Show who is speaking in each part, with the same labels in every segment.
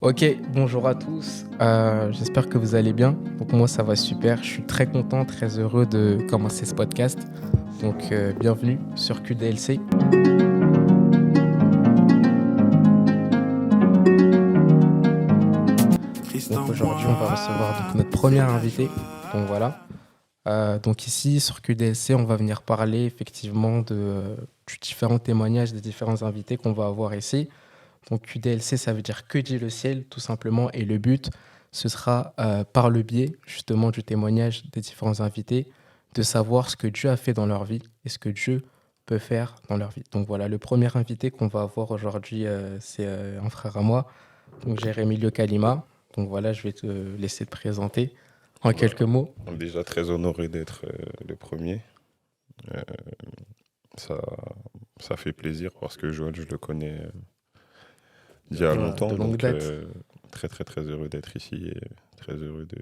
Speaker 1: Ok, bonjour à tous. J'espère que vous allez bien. Donc moi ça va super. Je suis très content, très heureux de commencer ce podcast. Donc bienvenue sur QDLC. Donc aujourd'hui on va recevoir donc notre premier invité. Donc voilà. Donc ici sur QDLC on va venir parler effectivement du différents témoignages des différents invités qu'on va avoir ici. Donc QDLC, ça veut dire que dit le ciel, tout simplement. Et le but, ce sera par le biais justement du témoignage des différents invités, de savoir ce que Dieu a fait dans leur vie et ce que Dieu peut faire dans leur vie. Donc voilà, le premier invité qu'on va avoir aujourd'hui, c'est un frère à moi, donc Jérémy Kalima. Donc voilà, je vais te laisser te présenter en quelques mots.
Speaker 2: Déjà très honoré d'être le premier. Euh, ça, ça fait plaisir parce que Joël, je le connais d'il y a longtemps.
Speaker 1: De longue
Speaker 2: Donc
Speaker 1: date.
Speaker 2: très très très heureux d'être ici et très heureux de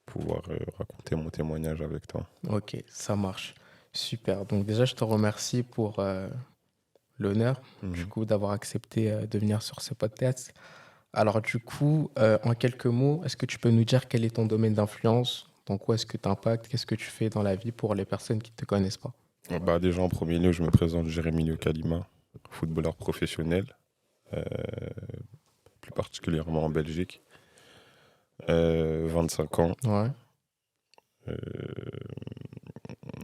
Speaker 2: pouvoir raconter mon témoignage avec toi.
Speaker 1: Ok, ça marche. Super. Donc déjà, je te remercie pour l'honneur du coup d'avoir accepté de venir sur ce podcast. Alors du coup, en quelques mots, est-ce que tu peux nous dire quel est ton domaine d'influence? Dans quoi est-ce que tu impactes? Qu'est-ce que tu fais dans la vie pour les personnes qui ne te connaissent pas?
Speaker 2: Déjà en premier lieu, je me présente Jérémy Kalima, footballeur professionnel, euh, plus particulièrement en Belgique. 25 ans,
Speaker 1: Ouais,
Speaker 2: euh,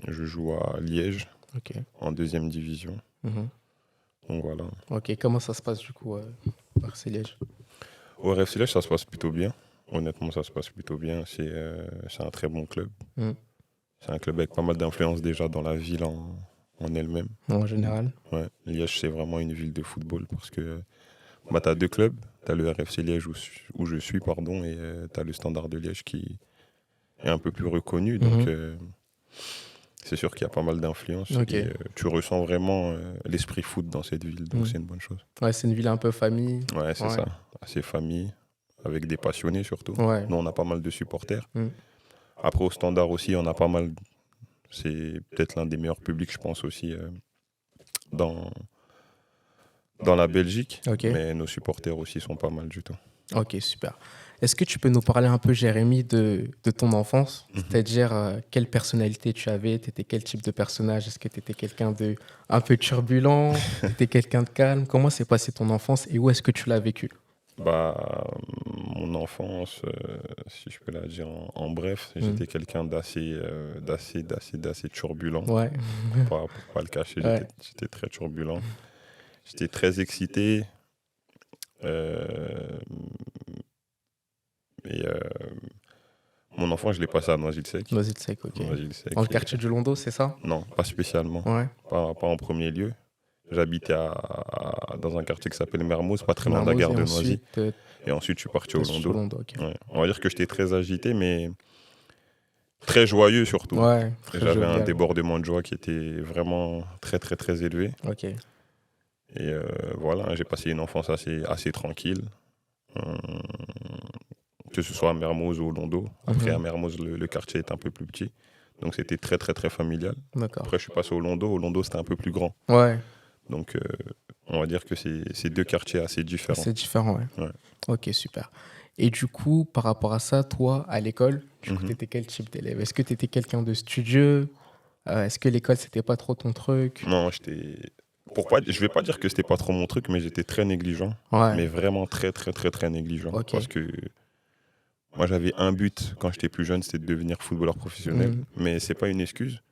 Speaker 2: je joue à Liège
Speaker 1: ok.
Speaker 2: en deuxième division.
Speaker 1: Mhm.
Speaker 2: Donc voilà.
Speaker 1: Ok, comment ça se passe du coup par ces Liège?
Speaker 2: Au RFC Liège, ça se passe plutôt bien. Honnêtement, ça se passe plutôt bien. C'est un très bon club.
Speaker 1: Mhm.
Speaker 2: C'est un club avec pas mal d'influence déjà dans la ville en elle-même.
Speaker 1: En général?
Speaker 2: Ouais. Liège, c'est vraiment une ville de football parce que tu as deux clubs. Tu as le RFC Liège où je suis, pardon, et tu as le Standard de Liège qui est un peu plus reconnu. Donc,
Speaker 1: Mhm.
Speaker 2: c'est sûr qu'il y a pas mal d'influence
Speaker 1: Ok.
Speaker 2: et tu ressens vraiment l'esprit foot dans cette ville. Donc,
Speaker 1: Mhm.
Speaker 2: c'est une bonne chose.
Speaker 1: Ouais, c'est une ville un peu famille.
Speaker 2: Ouais, c'est
Speaker 1: Ouais.
Speaker 2: ça. Assez famille, avec des passionnés surtout.
Speaker 1: Ouais.
Speaker 2: Nous, on a pas mal de supporters.
Speaker 1: Mhm.
Speaker 2: Après, au Standard aussi, on a pas mal. C'est peut-être l'un des meilleurs publics, je pense, aussi dans, dans la Belgique.
Speaker 1: Ok.
Speaker 2: Mais nos supporters aussi sont pas mal du tout.
Speaker 1: Ok, super. Est-ce que tu peux nous parler un peu, Jérémy, de ton enfance?
Speaker 2: Mhm.
Speaker 1: C'est-à-dire, quelle personnalité tu avais? Tu étais quel type de personnage? Est-ce que tu étais quelqu'un de un peu turbulent? Tu étais quelqu'un de calme? Comment s'est passée ton enfance et où est-ce que tu l'as vécu?
Speaker 2: Mon enfance, si je peux la dire en bref,
Speaker 1: Hmm.
Speaker 2: j'étais quelqu'un d'assez turbulent.
Speaker 1: Ouais,
Speaker 2: Pour pas le cacher,
Speaker 1: ouais.
Speaker 2: j'étais très turbulent. J'étais très excité. euh, et mon enfant, je l'ai passé à Noisy-le-Sec.
Speaker 1: Vas-y, le sec, ok. Dans le
Speaker 2: Noisy-le-Sec.
Speaker 1: quartier du Londo, c'est ça?
Speaker 2: Non, pas spécialement.
Speaker 1: Ouais.
Speaker 2: Pas en premier lieu. J'habitais dans un quartier qui s'appelle Mermoz, pas très loin de la
Speaker 1: Mermoz,
Speaker 2: gare
Speaker 1: et
Speaker 2: de Noisy.
Speaker 1: ensuite,
Speaker 2: Et ensuite, je suis parti au
Speaker 1: t'es sur
Speaker 2: Londo.
Speaker 1: Londo, ok.
Speaker 2: Ouais. On va dire que j'étais très agité, mais très joyeux surtout.
Speaker 1: Ouais, très
Speaker 2: J'avais un
Speaker 1: jovial.
Speaker 2: débordement de joie qui était vraiment très, très, très élevé.
Speaker 1: Ok.
Speaker 2: Et voilà, j'ai passé une enfance assez tranquille. Euh, que ce soit à Mermoz ou au Londo. Après, à
Speaker 1: Mhm.
Speaker 2: Mermoz, le quartier est un peu plus petit. Donc, c'était très, très, très familial.
Speaker 1: D'accord.
Speaker 2: Après, je suis passé au Londo. Au Londo, c'était un peu plus grand.
Speaker 1: Ouais,
Speaker 2: Donc, on va dire que c'est deux quartiers assez différents.
Speaker 1: c'est différent, ouais.
Speaker 2: Ouais.
Speaker 1: Ok, super. Et du coup, par rapport à ça, toi, à l'école, du coup,
Speaker 2: Mhm.
Speaker 1: tu étais quel type d'élève? Est-ce que tu étais quelqu'un de studieux? Est-ce que l'école, c'était pas trop ton truc?
Speaker 2: Non, je vais pas dire que c'était pas trop mon truc, mais j'étais très négligent.
Speaker 1: Ouais,
Speaker 2: Mais vraiment très, très, très, très négligent.
Speaker 1: ok.
Speaker 2: Parce que moi, j'avais un but quand j'étais plus jeune, c'était de devenir footballeur professionnel.
Speaker 1: Mhm.
Speaker 2: Mais c'est pas une excuse.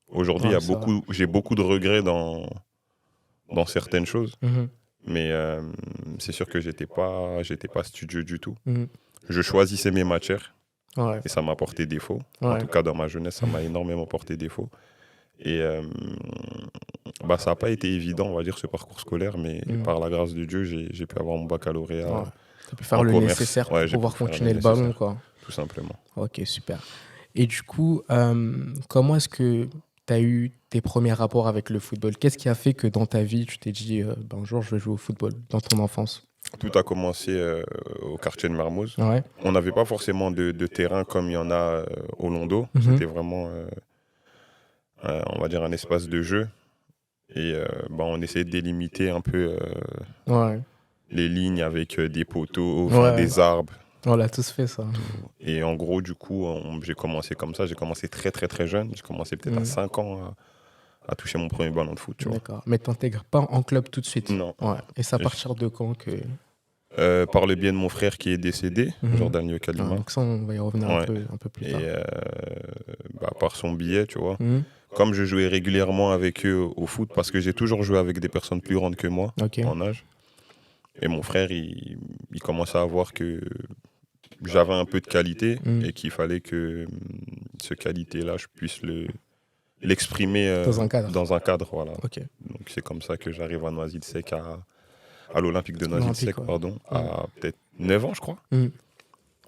Speaker 2: Aujourd'hui,
Speaker 1: Ouais, c'est vrai.
Speaker 2: j'ai beaucoup de regrets dans certaines choses.
Speaker 1: Mhm.
Speaker 2: Mais c'est sûr que j'étais pas studieux du tout.
Speaker 1: Mhm.
Speaker 2: Je choisissais mes matières
Speaker 1: Ouais,
Speaker 2: et ça m'a porté défaut. En
Speaker 1: ouais.
Speaker 2: tout cas, dans ma jeunesse, ça m'a énormément porté défaut. Et ça n'a pas été évident, on va dire, ce parcours scolaire, mais
Speaker 1: Mhm.
Speaker 2: par la grâce de Dieu, j'ai pu avoir mon baccalauréat
Speaker 1: Ouais. Tu as pu faire
Speaker 2: en
Speaker 1: le
Speaker 2: commerce.
Speaker 1: nécessaire
Speaker 2: Ouais,
Speaker 1: pour
Speaker 2: j'ai pu
Speaker 1: pouvoir
Speaker 2: faire le
Speaker 1: continuer le ballon,
Speaker 2: nécessaire,
Speaker 1: quoi.
Speaker 2: tout simplement.
Speaker 1: Ok, super. Et du coup, comment est-ce que tu as eu tes premiers rapports avec le football? Qu'est-ce qui a fait que dans ta vie, tu t'es dit, un jour, je vais jouer au football, dans ton enfance?
Speaker 2: Tout a commencé au quartier de Mermoz.
Speaker 1: Ouais.
Speaker 2: On n'avait pas forcément de terrain comme il y en a au Londo.
Speaker 1: Mhm.
Speaker 2: C'était vraiment, on va dire, un espace de jeu. Et on essayait de délimiter un peu
Speaker 1: Ouais.
Speaker 2: les lignes avec des poteaux, enfin,
Speaker 1: Ouais,
Speaker 2: des arbres.
Speaker 1: on l'a tous fait ça.
Speaker 2: Et en gros, du coup, j'ai commencé comme ça. J'ai commencé très, très, très jeune. J'ai commencé peut-être à
Speaker 1: Mm.
Speaker 2: 5 ans à toucher mon premier ballon de foot, tu vois.
Speaker 1: D'accord. Mais t'intègres pas en club tout de suite.
Speaker 2: Non.
Speaker 1: Ouais. Et c'est à
Speaker 2: Je-
Speaker 1: partir de quand que.
Speaker 2: Par le biais de mon frère qui est décédé,
Speaker 1: Mhm.
Speaker 2: Jordan
Speaker 1: Ah,
Speaker 2: Kalima.
Speaker 1: donc ça, on va y revenir
Speaker 2: Ouais.
Speaker 1: un peu plus
Speaker 2: Et
Speaker 1: tard.
Speaker 2: par son billet, tu vois.
Speaker 1: Mhm.
Speaker 2: Comme je jouais régulièrement avec eux au foot, parce que j'ai toujours joué avec des personnes plus grandes que moi
Speaker 1: Ok.
Speaker 2: en âge. Et mon frère, il commençait à voir que j'avais un peu de qualité
Speaker 1: Mm.
Speaker 2: et qu'il fallait que ce qualité-là, je puisse l'exprimer
Speaker 1: Dans un cadre.
Speaker 2: dans un cadre. Voilà.
Speaker 1: Ok.
Speaker 2: Donc c'est comme ça que j'arrive à Noisy-le-Sec, à l'Olympique de
Speaker 1: Olympique,
Speaker 2: Noisy-le-Sec,
Speaker 1: ouais.
Speaker 2: pardon, à peut-être 9 ans, je crois.
Speaker 1: Mm.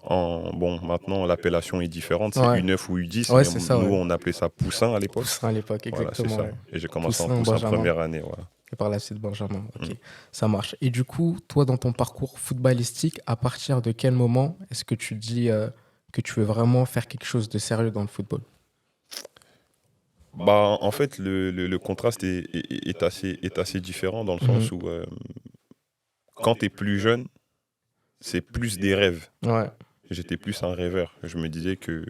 Speaker 2: Bon, maintenant, l'appellation est différente, c'est
Speaker 1: Ouais.
Speaker 2: U9 ou U10,
Speaker 1: Ouais,
Speaker 2: mais
Speaker 1: c'est ça,
Speaker 2: nous,
Speaker 1: ouais.
Speaker 2: on appelait ça Poussin à l'époque.
Speaker 1: Poussin à l'époque,
Speaker 2: Voilà, c'est
Speaker 1: exactement.
Speaker 2: ça.
Speaker 1: Ouais.
Speaker 2: Et j'ai commencé en
Speaker 1: Poussin,
Speaker 2: Poussin
Speaker 1: Benjamin.
Speaker 2: première année. Voilà.
Speaker 1: Et par la suite, Benjamin. Ok.
Speaker 2: Mm.
Speaker 1: Ça marche. Et du coup, toi, dans ton parcours footballistique, à partir de quel moment est-ce que tu dis que tu veux vraiment faire quelque chose de sérieux dans le football?
Speaker 2: Bah, en fait, le contraste est assez différent dans le
Speaker 1: Mhm.
Speaker 2: sens où quand tu es plus jeune, c'est plus des rêves.
Speaker 1: Ouais.
Speaker 2: J'étais plus un rêveur. Je me disais que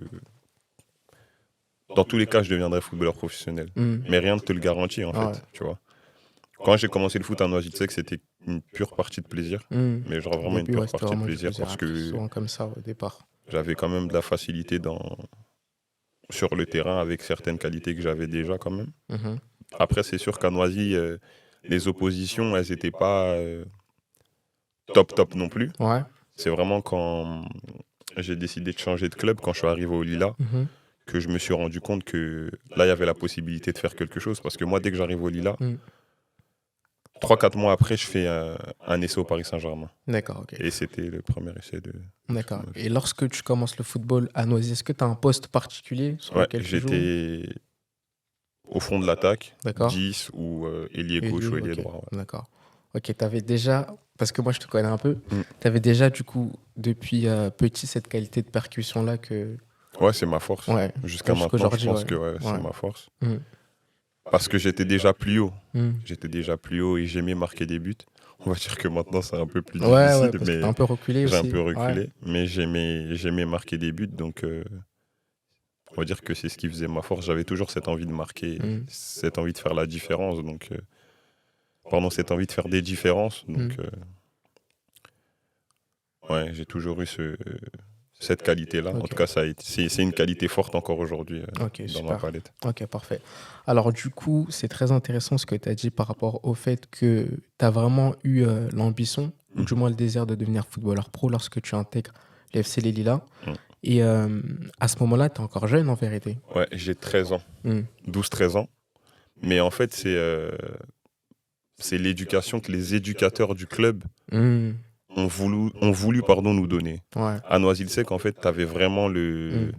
Speaker 2: dans tous les cas, je deviendrais footballeur professionnel.
Speaker 1: Mm.
Speaker 2: Mais rien ne te le garantit, en fait,
Speaker 1: Ouais.
Speaker 2: tu vois. Quand j'ai commencé le foot à Noisy-le-Sec, c'était une pure partie de plaisir.
Speaker 1: Mm.
Speaker 2: Mais genre
Speaker 1: Au
Speaker 2: vraiment une
Speaker 1: début,
Speaker 2: pure
Speaker 1: ouais, c'était
Speaker 2: partie de
Speaker 1: vraiment du
Speaker 2: plaisir
Speaker 1: plaisir.
Speaker 2: parce
Speaker 1: Après, c'est
Speaker 2: que
Speaker 1: souvent comme ça au départ.
Speaker 2: j'avais quand même de la facilité sur le terrain avec certaines qualités que j'avais déjà quand même.
Speaker 1: Mhm.
Speaker 2: Après, c'est sûr qu'à Noisy, les oppositions, elles n'étaient pas top non plus.
Speaker 1: Ouais.
Speaker 2: C'est vraiment quand j'ai décidé de changer de club, quand je suis arrivé au Lila,
Speaker 1: Mhm.
Speaker 2: que je me suis rendu compte que là, il y avait la possibilité de faire quelque chose. Parce que moi, dès que j'arrive au Lila,
Speaker 1: Mm.
Speaker 2: 3-4 mois après, je fais un essai au Paris Saint-Germain.
Speaker 1: D'accord, ok.
Speaker 2: Et c'était le premier essai de
Speaker 1: D'accord.
Speaker 2: toute ma vie.
Speaker 1: Et lorsque tu commences le football à Noisy, est-ce que tu as un poste particulier sur
Speaker 2: Ouais,
Speaker 1: lequel tu joues?
Speaker 2: j'étais au fond de l'attaque,
Speaker 1: D'accord.
Speaker 2: 10 ou ailier gauche ou ailier
Speaker 1: Ok.
Speaker 2: droit. Ouais.
Speaker 1: D'accord. Ok, tu avais déjà, parce que moi je te connais un peu,
Speaker 2: Mm.
Speaker 1: tu avais déjà du coup, depuis petit, cette qualité de percussion-là que.
Speaker 2: Ouais, c'est ma force.
Speaker 1: Ouais.
Speaker 2: Jusqu'à maintenant, je
Speaker 1: Jusqu'aujourd'hui,
Speaker 2: pense
Speaker 1: ouais.
Speaker 2: que ouais, c'est
Speaker 1: Ouais.
Speaker 2: ma force.
Speaker 1: Mm.
Speaker 2: Parce que j'étais déjà plus haut.
Speaker 1: Mm.
Speaker 2: J'étais déjà plus haut et j'aimais marquer des buts. On va dire que maintenant, c'est un peu plus
Speaker 1: Ouais, ouais,
Speaker 2: difficile,
Speaker 1: parce que
Speaker 2: mais
Speaker 1: t'as un peu reculé
Speaker 2: j'ai un
Speaker 1: aussi.
Speaker 2: peu reculé.
Speaker 1: Ouais.
Speaker 2: Mais j'aimais marquer des buts, donc on va dire que c'est ce qui faisait ma force. J'avais toujours cette envie de marquer,
Speaker 1: Mm.
Speaker 2: cette envie de faire la différence. Donc, pardon, cette envie de faire des différences. Donc, ouais, j'ai toujours eu cette qualité-là. En
Speaker 1: Ok.
Speaker 2: tout cas, c'est une qualité forte encore aujourd'hui
Speaker 1: Ok,
Speaker 2: dans ma
Speaker 1: super.
Speaker 2: palette.
Speaker 1: Ok, parfait. Alors du coup, c'est très intéressant ce que tu as dit par rapport au fait que tu as vraiment eu l'ambition, ou du moins le désir de devenir footballeur pro lorsque tu intègres l'FC Les Lilas.
Speaker 2: Mm.
Speaker 1: Et à ce moment-là, tu es encore jeune en vérité.
Speaker 2: Ouais, j'ai 13 ans,
Speaker 1: Mm.
Speaker 2: 12-13 ans. Mais en fait, c'est l'éducation que les éducateurs du club
Speaker 1: Mm.
Speaker 2: ont voulu nous donner.
Speaker 1: Ouais.
Speaker 2: À Noisy-le-Sec, en fait, tu avais vraiment
Speaker 1: Mm.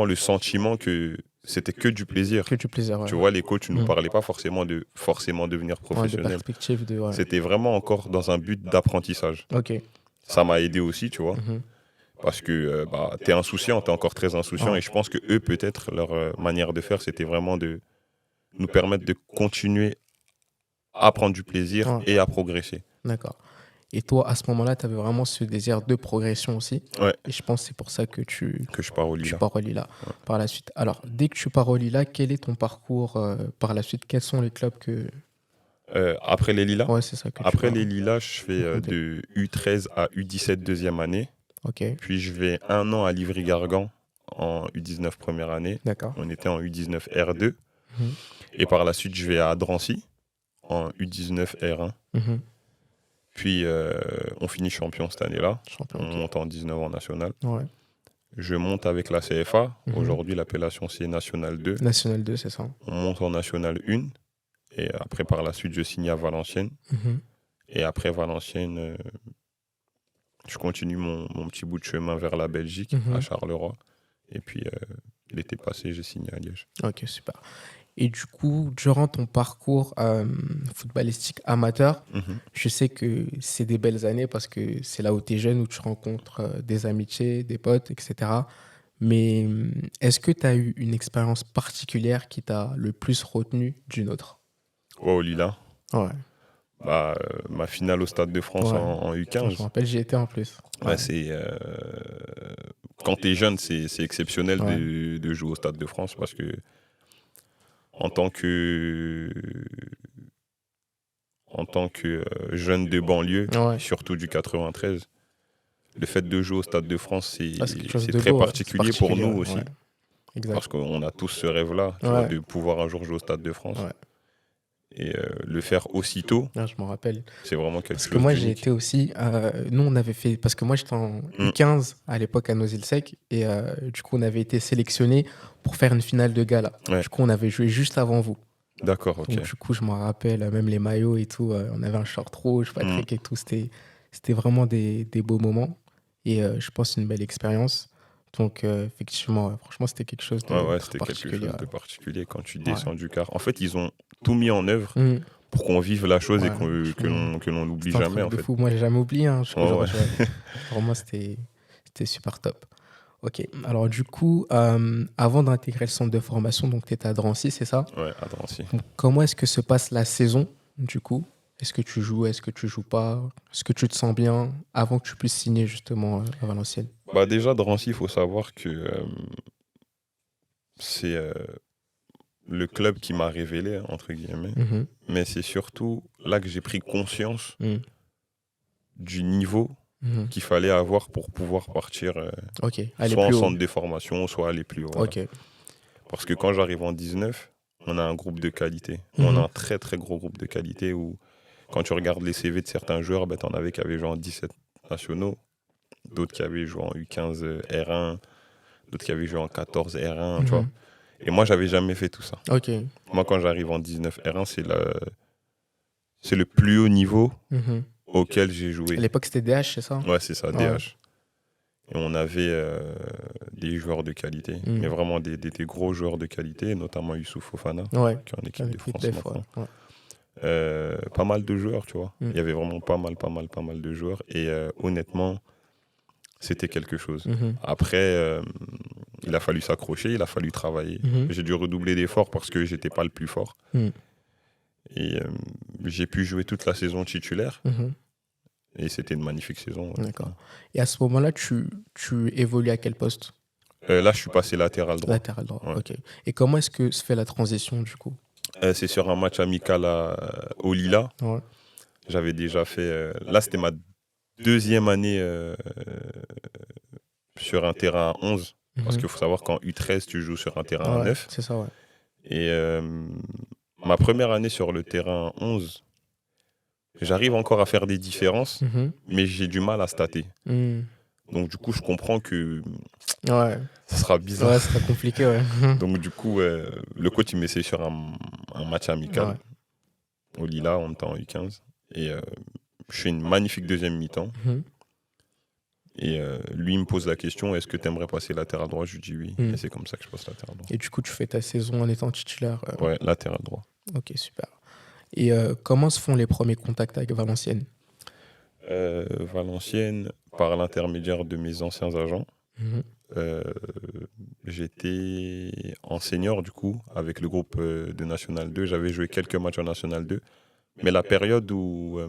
Speaker 2: le sentiment que c'était que du plaisir.
Speaker 1: Que du plaisir, ouais.
Speaker 2: Tu vois, les coachs ne nous
Speaker 1: Mm.
Speaker 2: parlaient pas forcément de devenir
Speaker 1: Ouais, de
Speaker 2: professionnel.
Speaker 1: perspective de. Ouais.
Speaker 2: C'était vraiment encore dans un but d'apprentissage.
Speaker 1: Ok.
Speaker 2: Ça m'a aidé aussi, tu vois,
Speaker 1: Mhm.
Speaker 2: parce que t'es insouciant, t'es encore très insouciant,
Speaker 1: Ouais.
Speaker 2: et je pense que eux, peut-être, leur manière de faire, c'était vraiment de nous permettre de continuer à prendre du plaisir
Speaker 1: Ouais.
Speaker 2: et à progresser.
Speaker 1: D'accord. Et toi, à ce moment-là, tu avais vraiment ce désir de progression aussi.
Speaker 2: Ouais.
Speaker 1: Et je pense que c'est pour ça que tu
Speaker 2: Que je pars au Lila.
Speaker 1: pars au Lila
Speaker 2: Ouais.
Speaker 1: par la suite. Alors, dès que tu pars au Lila, quel est ton parcours par la suite? Quels sont les clubs que.
Speaker 2: Après les Lilas,
Speaker 1: Ouais, c'est ça que tu
Speaker 2: après
Speaker 1: vas
Speaker 2: les Lilas, je fais
Speaker 1: raconter.
Speaker 2: de U13 à U17 deuxième année.
Speaker 1: Ok,
Speaker 2: Puis je vais 1 an à Livry-Gargan en U19 première année.
Speaker 1: d'accord.
Speaker 2: On était en U19 R2.
Speaker 1: Mhm.
Speaker 2: Et par la suite, je vais à Drancy en U19 R1.
Speaker 1: Mhm.
Speaker 2: Puis on finit champion cette année-là.
Speaker 1: Champion.
Speaker 2: On
Speaker 1: Ok.
Speaker 2: monte en 19 en national.
Speaker 1: Ouais.
Speaker 2: Je monte avec la CFA.
Speaker 1: Mhm.
Speaker 2: Aujourd'hui, l'appellation c'est National 2.
Speaker 1: National 2, c'est ça.
Speaker 2: On monte en National 1. Et après, par la suite, je signe à Valenciennes.
Speaker 1: Mhm.
Speaker 2: Et après Valenciennes, je continue mon petit bout de chemin vers la Belgique,
Speaker 1: Mhm.
Speaker 2: à Charleroi. Et puis, l'été passé, j'ai signé à Liège.
Speaker 1: Ok, super. Et du coup, durant ton parcours footballistique amateur,
Speaker 2: Mhm.
Speaker 1: je sais que c'est des belles années parce que c'est là où tu es jeune, où tu rencontres des amitiés, des potes, etc. Mais est-ce que tu as eu une expérience particulière qui t'a le plus retenu d'une autre?
Speaker 2: Ouais, au Lila.
Speaker 1: Ouais.
Speaker 2: Ma finale au Stade de France
Speaker 1: Ouais.
Speaker 2: en
Speaker 1: Je me
Speaker 2: U15.
Speaker 1: rappelle, j'y étais en plus.
Speaker 2: Ouais, quand tu es jeune, c'est exceptionnel
Speaker 1: Ouais.
Speaker 2: de jouer au Stade de France parce que en tant que, en tant que jeune de banlieue,
Speaker 1: Ouais.
Speaker 2: surtout du 93, le fait de jouer au Stade de France,
Speaker 1: C'est quelque chose
Speaker 2: c'est
Speaker 1: de
Speaker 2: très
Speaker 1: beau. Ouais. C'est
Speaker 2: particulier pour
Speaker 1: particulier.
Speaker 2: nous
Speaker 1: Ouais.
Speaker 2: aussi.
Speaker 1: Ouais. Exact.
Speaker 2: Parce qu'on a tous ce rêve-là, tu vois,
Speaker 1: Ouais.
Speaker 2: de pouvoir un jour jouer au Stade de France.
Speaker 1: Ouais.
Speaker 2: Et le faire aussitôt,
Speaker 1: Ah, je m'en rappelle.
Speaker 2: c'est vraiment quelque
Speaker 1: Parce que
Speaker 2: chose
Speaker 1: moi, j'ai
Speaker 2: d'unique.
Speaker 1: été aussi. Nous, on avait fait. Parce que moi, j'étais en U15 à l'époque à Noisy-le-Sec. Et du coup, on avait été sélectionnés pour faire une finale de gala.
Speaker 2: Ouais.
Speaker 1: Du coup, on avait joué juste avant vous.
Speaker 2: D'accord, ok.
Speaker 1: Donc, du coup, je m'en rappelle, même les maillots et tout. On avait un short rouge, Patrick et tout. C'était vraiment des beaux moments. Et je pense que c'est une belle expérience. Donc, effectivement, franchement, c'était quelque chose de
Speaker 2: Ouais,
Speaker 1: très
Speaker 2: c'était quelque
Speaker 1: particulier.
Speaker 2: chose de particulier quand tu
Speaker 1: Ouais.
Speaker 2: descends du car. En fait, ils ont tout mis en œuvre
Speaker 1: Mmh.
Speaker 2: pour qu'on vive la chose et
Speaker 1: Ouais,
Speaker 2: que
Speaker 1: franchement,
Speaker 2: l'on n'oublie
Speaker 1: c'était un
Speaker 2: jamais,
Speaker 1: truc
Speaker 2: en
Speaker 1: de
Speaker 2: fait.
Speaker 1: fou. Moi, j'ai jamais oublié. Jusqu'au
Speaker 2: Ouais,
Speaker 1: jour
Speaker 2: ouais.
Speaker 1: d'aujourd'hui. Vraiment, c'était super top. Ok. Alors, du coup, avant d'intégrer le centre de formation, donc tu étais à Drancy, c'est ça?
Speaker 2: Ouais, à Drancy.
Speaker 1: Donc, comment est-ce que se passe la saison, du coup? Est-ce que tu joues? Est-ce que tu joues pas? Est-ce que tu te sens bien avant que tu puisses signer justement à Valenciennes?
Speaker 2: Déjà, Drancy, il faut savoir que c'est le club qui m'a révélé, entre guillemets.
Speaker 1: Mhm.
Speaker 2: Mais c'est surtout là que j'ai pris conscience
Speaker 1: Mhm.
Speaker 2: du niveau
Speaker 1: Mhm.
Speaker 2: qu'il fallait avoir pour pouvoir partir
Speaker 1: Ok. Aller
Speaker 2: soit en
Speaker 1: plus haut.
Speaker 2: centre de formation, soit aller plus haut. Voilà.
Speaker 1: Ok.
Speaker 2: Parce que quand j'arrive en 19, on a un groupe de qualité.
Speaker 1: Mhm.
Speaker 2: On a un très très gros groupe de qualité où quand tu regardes les CV de certains joueurs, t'en avais qui avaient joué en 17 nationaux, d'autres qui avaient joué en U15 R1, d'autres qui avaient joué en 14 R1, tu vois.
Speaker 1: Mhm.
Speaker 2: Et moi, j'avais jamais fait tout ça.
Speaker 1: Ok.
Speaker 2: Moi, quand j'arrive en 19 R1, c'est le plus haut niveau
Speaker 1: Mhm.
Speaker 2: auquel j'ai
Speaker 1: À
Speaker 2: joué.
Speaker 1: l'époque, c'était DH, c'est ça?
Speaker 2: Ouais, c'est ça,
Speaker 1: Ouais.
Speaker 2: DH. Et on avait des joueurs de qualité, mais vraiment des gros joueurs de qualité, notamment Youssouf Fofana,
Speaker 1: Ouais.
Speaker 2: qui est en équipe de France
Speaker 1: des fois.
Speaker 2: maintenant.
Speaker 1: Ouais.
Speaker 2: Pas mal de joueurs, tu vois.
Speaker 1: Mm.
Speaker 2: Il y avait vraiment pas mal de joueurs. Et honnêtement, c'était quelque chose.
Speaker 1: Mhm.
Speaker 2: Après, il a fallu s'accrocher, il a fallu travailler.
Speaker 1: Mhm.
Speaker 2: J'ai dû redoubler d'efforts parce que j'étais pas le plus fort.
Speaker 1: Mm.
Speaker 2: Et j'ai pu jouer toute la saison titulaire.
Speaker 1: Mhm.
Speaker 2: Et c'était une magnifique saison. Ouais.
Speaker 1: D'accord. Et à ce moment-là, tu évolues à quel poste?
Speaker 2: Là, je suis passé latéral droit.
Speaker 1: Latéral droit.
Speaker 2: Ouais.
Speaker 1: Ok. Et comment est-ce que se fait la transition du coup?
Speaker 2: C'est sur un match amical au Lila.
Speaker 1: Ouais.
Speaker 2: J'avais déjà fait... là, c'était ma deuxième année sur un terrain à 11. Parce qu'il faut savoir qu'en U13, tu joues sur un terrain à 9.
Speaker 1: C'est ça, ouais.
Speaker 2: Et ma première année sur le terrain 11, j'arrive encore à faire des différences,
Speaker 1: Mhm.
Speaker 2: mais j'ai du mal à stater.
Speaker 1: Mm.
Speaker 2: Donc du coup, je comprends que
Speaker 1: Ouais.
Speaker 2: ça sera bizarre.
Speaker 1: Ouais, c'est très compliqué, ouais.
Speaker 2: Donc du coup, le coach, il m'essaie sur un match amical.
Speaker 1: Ouais.
Speaker 2: Au Lila, on était en U15. Et je fais une magnifique deuxième mi-temps.
Speaker 1: Mhm.
Speaker 2: Et lui, il me pose la question, est-ce que tu aimerais passer latéral droit? Je lui dis oui. Et c'est comme ça que je passe latéral droit.
Speaker 1: Et du coup, tu fais ta saison en étant titulaire.
Speaker 2: Ouais, latéral droit.
Speaker 1: Ok, super. Et comment se font les premiers contacts avec Valenciennes?
Speaker 2: Valenciennes, par l'intermédiaire de mes anciens agents.
Speaker 1: Mhm.
Speaker 2: J'étais en senior du coup avec le groupe de National 2. J'avais joué quelques matchs en National 2. Mais la période où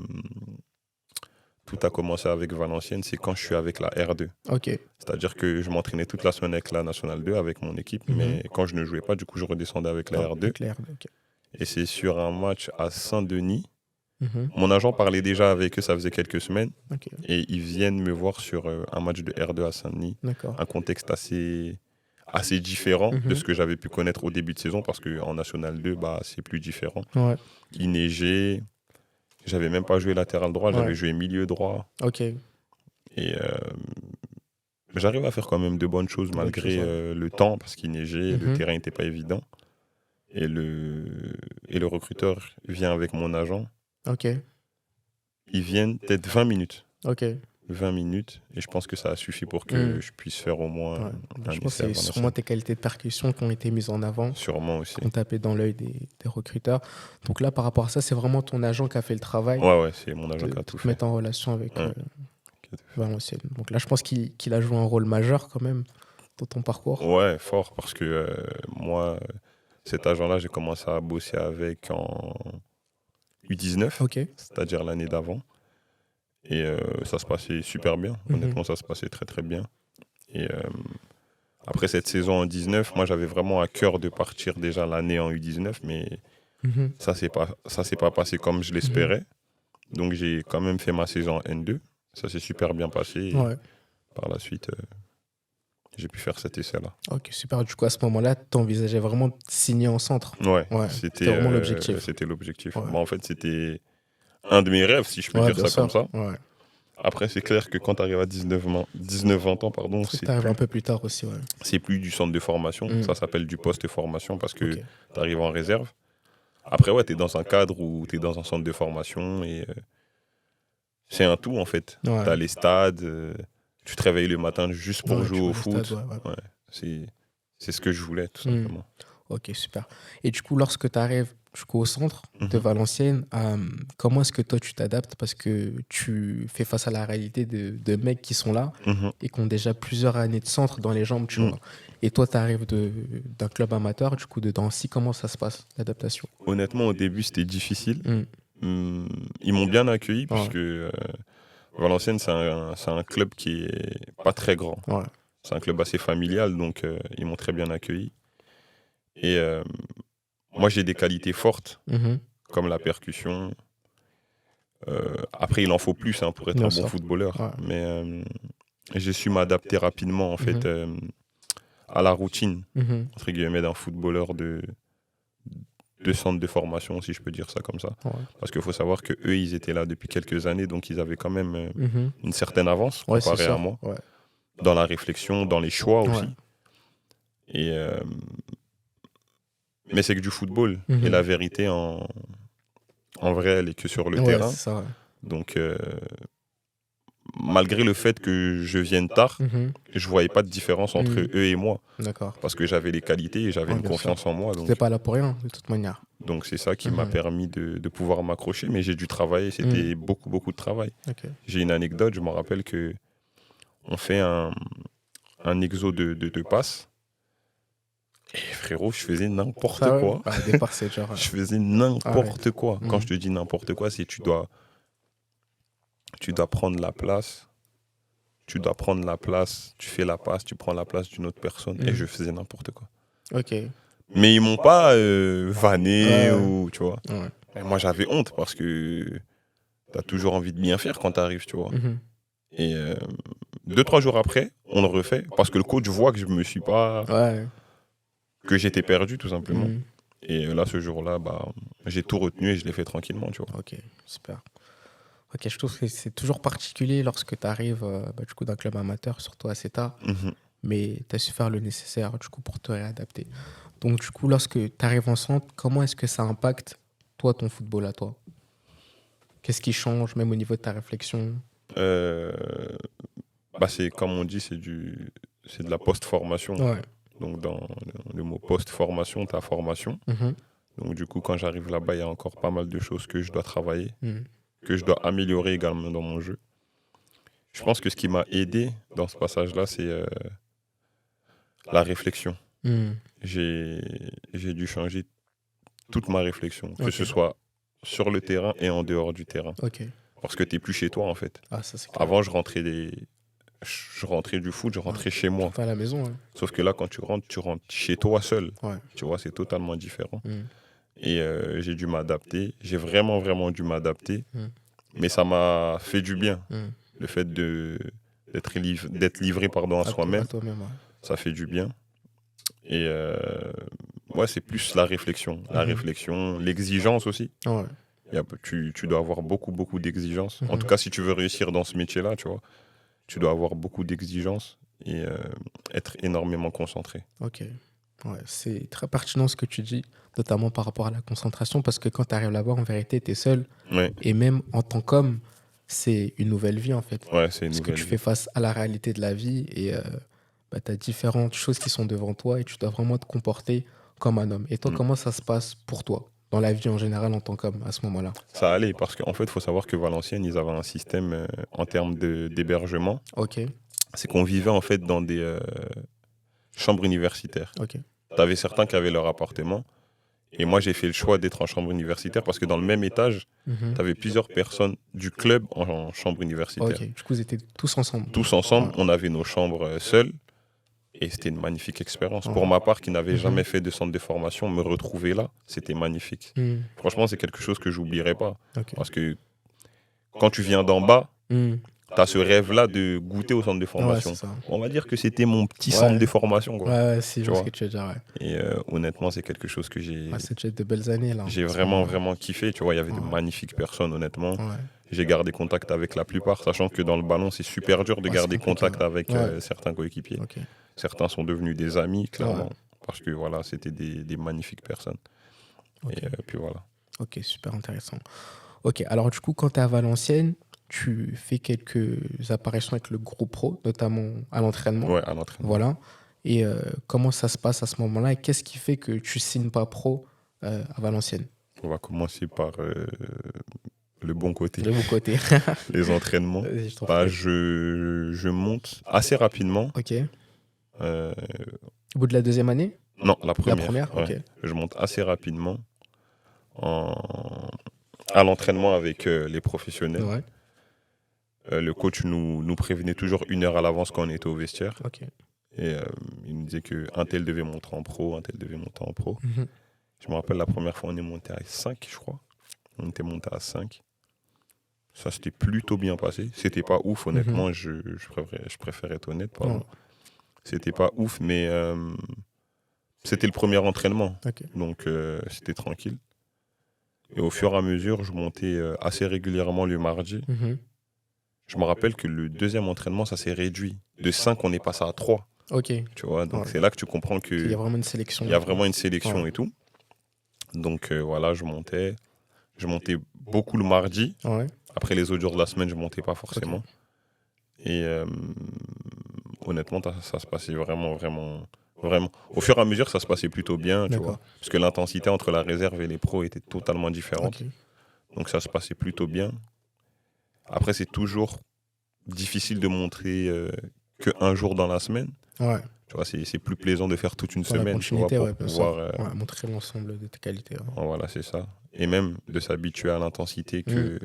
Speaker 2: tout a commencé avec Valenciennes, c'est quand je suis avec la R2.
Speaker 1: Ok.
Speaker 2: C'est-à-dire que je m'entraînais toute la semaine avec la National 2, avec mon équipe. Mais quand je ne jouais pas, du coup, je redescendais avec la R2.
Speaker 1: Avec la R2, ok.
Speaker 2: Et c'est sur un match à Saint-Denis.
Speaker 1: Mhm.
Speaker 2: Mon agent parlait déjà avec eux, ça faisait quelques semaines.
Speaker 1: Ok.
Speaker 2: Et ils viennent me voir sur un match de R2 à Saint-Denis.
Speaker 1: D'accord.
Speaker 2: Un contexte assez différent de ce que j'avais pu connaître au début de saison, parce qu'en National 2, c'est plus différent.
Speaker 1: Ouais.
Speaker 2: Il neigeait. J'avais même pas joué latéral droit, j'avais joué milieu droit.
Speaker 1: Ok.
Speaker 2: Et j'arrive à faire quand même de bonnes choses malgré le temps, parce qu'il neigeait, le terrain n'était pas évident. Et le recruteur vient avec mon agent.
Speaker 1: Ok.
Speaker 2: Ils viennent peut-être 20 minutes.
Speaker 1: Ok.
Speaker 2: 20 minutes. Et je pense que ça a suffi pour que je puisse faire au moins un
Speaker 1: Je pense
Speaker 2: essai
Speaker 1: que c'est sûrement tes qualités de percussion qui ont été mises en avant.
Speaker 2: Sûrement aussi.
Speaker 1: Qui ont tapé dans l'œil des recruteurs. Donc là, par rapport à ça, c'est vraiment ton agent qui a fait le travail.
Speaker 2: Ouais, c'est mon agent qui a tout fait.
Speaker 1: Mettre en relation avec Valenciennes. Donc là, je pense qu'il a joué un rôle majeur quand même dans ton parcours.
Speaker 2: Ouais, fort, parce que moi, cet agent-là, j'ai commencé à bosser avec U19,
Speaker 1: Ok.
Speaker 2: c'est-à-dire l'année d'avant. Et ça se passait super bien. Honnêtement, ça se passait très très bien. Et après cette saison en 19, moi j'avais vraiment à cœur de partir déjà l'année en U19, mais ça s'est pas passé comme je l'espérais. Donc j'ai quand même fait ma saison en N2. Ça s'est super bien passé. Et
Speaker 1: Ouais.
Speaker 2: par la suite, j'ai pu faire cet essai-là.
Speaker 1: Ok, super. Du coup, à ce moment-là, tu envisageais vraiment de signer en centre.
Speaker 2: Ouais,
Speaker 1: C'était vraiment l'objectif.
Speaker 2: C'était l'objectif.
Speaker 1: Ouais.
Speaker 2: Bah, en fait, c'était un de mes rêves, si je peux
Speaker 1: Ouais,
Speaker 2: dire
Speaker 1: bien
Speaker 2: ça
Speaker 1: sûr.
Speaker 2: comme ça.
Speaker 1: Ouais.
Speaker 2: Après, c'est clair que quand tu arrives à 19-20 ans, pardon,
Speaker 1: Tu arrives un peu plus tard aussi, ouais.
Speaker 2: c'est plus du centre de formation. Ça s'appelle du poste-formation parce que
Speaker 1: Ok.
Speaker 2: tu arrives en réserve. Après, ouais, tu es dans un cadre où tu es dans un centre de formation et c'est un tout en fait.
Speaker 1: Ouais.
Speaker 2: Tu as les stades, tu te réveilles le matin juste pour
Speaker 1: Ouais,
Speaker 2: jouer
Speaker 1: tu
Speaker 2: au
Speaker 1: vois les
Speaker 2: foot.
Speaker 1: stades, ouais.
Speaker 2: Ouais, c'est ce que je voulais, tout simplement.
Speaker 1: Ok, super. Et du coup, lorsque tu arrives au centre de Valenciennes, comment est-ce que toi tu t'adaptes? Parce que tu fais face à la réalité de mecs qui sont là et qui ont déjà plusieurs années de centre dans les jambes, tu vois. Et toi, tu arrives d'un club amateur, du coup, de Drancy. Comment ça se passe, l'adaptation?
Speaker 2: Honnêtement, au début, c'était difficile. Ils m'ont bien accueilli parce que Valenciennes, c'est un club qui est pas très grand.
Speaker 1: Ouais.
Speaker 2: C'est un club assez familial, donc ils m'ont très bien accueilli. Et moi, j'ai des qualités fortes, comme la percussion. Après, il en faut plus pour être
Speaker 1: Bien
Speaker 2: un
Speaker 1: sûr.
Speaker 2: bon footballeur.
Speaker 1: Ouais.
Speaker 2: Mais j'ai su m'adapter rapidement, en fait, à la routine, entre guillemets, d'un footballeur de centre de formation, si je peux dire ça comme ça.
Speaker 1: Ouais.
Speaker 2: Parce qu'il faut savoir qu'eux, ils étaient là depuis quelques années, donc ils avaient quand même une certaine avance
Speaker 1: Ouais, c'est
Speaker 2: comparé
Speaker 1: sûr.
Speaker 2: à moi,
Speaker 1: Ouais.
Speaker 2: dans la réflexion, dans les choix aussi. Et mais c'est que du football. Et la vérité, en vrai, elle est que sur le terrain.
Speaker 1: C'est ça, ouais.
Speaker 2: Donc, malgré le fait que je vienne tard, je voyais pas de différence entre eux et moi.
Speaker 1: D'accord.
Speaker 2: Parce que j'avais les qualités et j'avais une
Speaker 1: bien
Speaker 2: confiance en moi.
Speaker 1: Tu n'étais pas là pour rien, de toute manière.
Speaker 2: Donc c'est ça qui m'a permis de pouvoir m'accrocher. Mais j'ai dû travailler, c'était beaucoup, beaucoup de travail.
Speaker 1: Ok.
Speaker 2: J'ai une anecdote, je me rappelle que on fait un exo de passe. Et frérot, je faisais n'importe quoi.
Speaker 1: Au départ, c'est genre.
Speaker 2: Je faisais n'importe quoi. Quand je te dis n'importe quoi, c'est tu dois prendre la place. Tu dois prendre la place, tu fais la passe, tu prends la place d'une autre personne. Et je faisais n'importe quoi.
Speaker 1: Ok.
Speaker 2: Mais ils m'ont pas vanné ou, tu vois.
Speaker 1: Ouais.
Speaker 2: Et moi, j'avais honte parce que tu as toujours envie de bien faire quand tu arrives, tu vois. Et 2-3 jours après, on le refait parce que le coach voit que je me suis pas...
Speaker 1: Ouais.
Speaker 2: que j'étais perdu, tout simplement. Et là, ce jour-là, j'ai tout retenu et je l'ai fait tranquillement, tu vois.
Speaker 1: Ok, super. Ok, je trouve que c'est toujours particulier lorsque tu arrives du coup, d'un club amateur, surtout assez tard, mais tu as su faire le nécessaire du coup, pour te réadapter. Donc, du coup, lorsque tu arrives en centre, comment est-ce que ça impacte, toi, ton football à toi? Qu'est-ce qui change, même au niveau de ta réflexion?
Speaker 2: C'est, comme on dit, c'est de la post-formation.
Speaker 1: Ouais.
Speaker 2: Donc, dans le mot post-formation, tu as formation. Donc, du coup, quand j'arrive là-bas, il y a encore pas mal de choses que je dois travailler, que je dois améliorer également dans mon jeu. Je pense que ce qui m'a aidé dans ce passage-là, c'est la réflexion. J'ai dû changer toute ma réflexion, que ce soit sur le terrain et en dehors du terrain. Parce que tu n'es plus chez toi, en fait.
Speaker 1: Ah, ça, c'est clair.
Speaker 2: Avant, je rentrais du foot, je rentrais chez moi.
Speaker 1: Pas à la maison.
Speaker 2: Sauf que là, quand tu rentres chez toi seul.
Speaker 1: Ouais.
Speaker 2: Tu vois, c'est totalement différent. Et j'ai dû m'adapter. J'ai vraiment, vraiment dû m'adapter. Mais ça m'a fait du bien. Le fait d'être livré à soi-même, ça fait du bien. Et c'est plus la réflexion. La réflexion, l'exigence aussi.
Speaker 1: Ouais.
Speaker 2: Tu dois avoir beaucoup, beaucoup d'exigences. En tout cas, si tu veux réussir dans ce métier-là, tu vois, tu dois avoir beaucoup d'exigences et être énormément concentré.
Speaker 1: Ok. Ouais, c'est très pertinent ce que tu dis, notamment par rapport à la concentration, parce que quand tu arrives là-bas, en vérité, tu es seul.
Speaker 2: Ouais.
Speaker 1: Et même en tant qu'homme, c'est une nouvelle vie, en fait.
Speaker 2: Ouais, c'est une
Speaker 1: parce
Speaker 2: nouvelle
Speaker 1: que tu
Speaker 2: vie.
Speaker 1: fais face à la réalité de la vie et tu as différentes choses qui sont devant toi et tu dois vraiment te comporter comme un homme. Et toi, comment ça se passe pour toi, dans la vie en général en tant qu'homme, à ce moment-là?
Speaker 2: Ça allait, parce qu'en fait, il faut savoir que Valenciennes, ils avaient un système en termes d'hébergement.
Speaker 1: Ok.
Speaker 2: C'est qu'on vivait en fait dans des chambres universitaires.
Speaker 1: Ok.
Speaker 2: Tu avais certains qui avaient leur appartement Et moi, j'ai fait le choix d'être en chambre universitaire parce que dans le même étage, tu avais plusieurs personnes du club en chambre universitaire.
Speaker 1: Ok, du coup, vous étiez tous ensemble.
Speaker 2: Tous ensemble, on avait nos chambres seules. Et c'était une magnifique expérience. Pour ma part, qui n'avais jamais fait de centre de formation, me retrouver là, c'était magnifique. Franchement, c'est quelque chose que j'oublierai pas.
Speaker 1: Ok.
Speaker 2: Parce que quand tu viens d'en bas, tu as ce rêve-là de goûter au centre de
Speaker 1: Ouais,
Speaker 2: formation.
Speaker 1: c'est ça.
Speaker 2: On va dire que c'était mon petit centre de formation. Quoi.
Speaker 1: Ouais, c'est
Speaker 2: Tu
Speaker 1: ce
Speaker 2: vois.
Speaker 1: que tu veux dire. Ouais.
Speaker 2: Et honnêtement, c'est quelque chose que j'ai
Speaker 1: C'est déjà de belles années là.
Speaker 2: j'ai vraiment kiffé. Tu vois, il y avait de magnifiques personnes, honnêtement. J'ai gardé contact avec la plupart, sachant que dans le ballon, c'est super dur de garder contact avec certains coéquipiers.
Speaker 1: Ok.
Speaker 2: Certains sont devenus des amis, clairement, parce que voilà, c'était des magnifiques personnes.
Speaker 1: Ok.
Speaker 2: Et puis voilà.
Speaker 1: Ok, super intéressant. Ok, alors du coup, quand tu es à Valenciennes, tu fais quelques apparitions avec le groupe pro, notamment à l'entraînement.
Speaker 2: Ouais, à l'entraînement.
Speaker 1: Voilà. Et comment ça se passe à ce moment-là? Et qu'est-ce qui fait que tu signes pas pro à Valenciennes?
Speaker 2: On va commencer par le bon côté.
Speaker 1: Le bon côté.
Speaker 2: Les entraînements.
Speaker 1: Vas-y, je t'en
Speaker 2: Bah,
Speaker 1: prie.
Speaker 2: je monte assez rapidement.
Speaker 1: Ok.
Speaker 2: Euh,
Speaker 1: Au bout de la deuxième année?
Speaker 2: non, la
Speaker 1: La
Speaker 2: première.
Speaker 1: première?
Speaker 2: Ouais.
Speaker 1: Ok.
Speaker 2: Je monte assez rapidement à l'entraînement avec les professionnels.
Speaker 1: Ouais.
Speaker 2: Le coach nous prévenait toujours 1 heure à l'avance quand on était au vestiaire.
Speaker 1: Ok.
Speaker 2: Et il nous disait qu'un tel devait monter en pro, un tel devait monter en pro.
Speaker 1: Mhm.
Speaker 2: Je me rappelle la première fois, on est monté à 5, je crois. On était monté à 5. Ça s'était plutôt bien passé. C'était pas ouf, honnêtement. Je préfère être honnête. Pardon.
Speaker 1: Ouais.
Speaker 2: C'était pas ouf, mais c'était le premier entraînement.
Speaker 1: Ok.
Speaker 2: Donc c'était tranquille. Et au fur et à mesure, je montais assez régulièrement le mardi.
Speaker 1: Mhm.
Speaker 2: Je me rappelle que le deuxième entraînement, ça s'est réduit. De 5, on est passé à 3.
Speaker 1: Ok.
Speaker 2: Tu vois, donc
Speaker 1: Ouais.
Speaker 2: c'est là que tu comprends
Speaker 1: Il y a
Speaker 2: qu'il
Speaker 1: vraiment une sélection.
Speaker 2: y a vraiment une sélection
Speaker 1: Ouais.
Speaker 2: et tout. Donc voilà, je montais. Je montais beaucoup le mardi.
Speaker 1: Ouais.
Speaker 2: Après les autres jours de la semaine, je montais pas forcément.
Speaker 1: Ok.
Speaker 2: Et honnêtement, ça se passait vraiment. Au fur et à mesure, ça se passait plutôt bien, tu
Speaker 1: D'accord.
Speaker 2: vois. Parce que l'intensité entre la réserve et les pros était totalement différente.
Speaker 1: Ok.
Speaker 2: Donc ça se passait plutôt bien. Après, c'est toujours difficile de montrer qu'un jour dans la semaine.
Speaker 1: Ouais.
Speaker 2: Tu vois, c'est plus plaisant de faire toute une
Speaker 1: Dans la
Speaker 2: semaine, tu vois,
Speaker 1: continuité,
Speaker 2: pour
Speaker 1: ouais, bien sûr.
Speaker 2: pouvoir...
Speaker 1: Ouais, montrer l'ensemble de tes qualités. Ouais.
Speaker 2: voilà, c'est ça. Et même de s'habituer à l'intensité que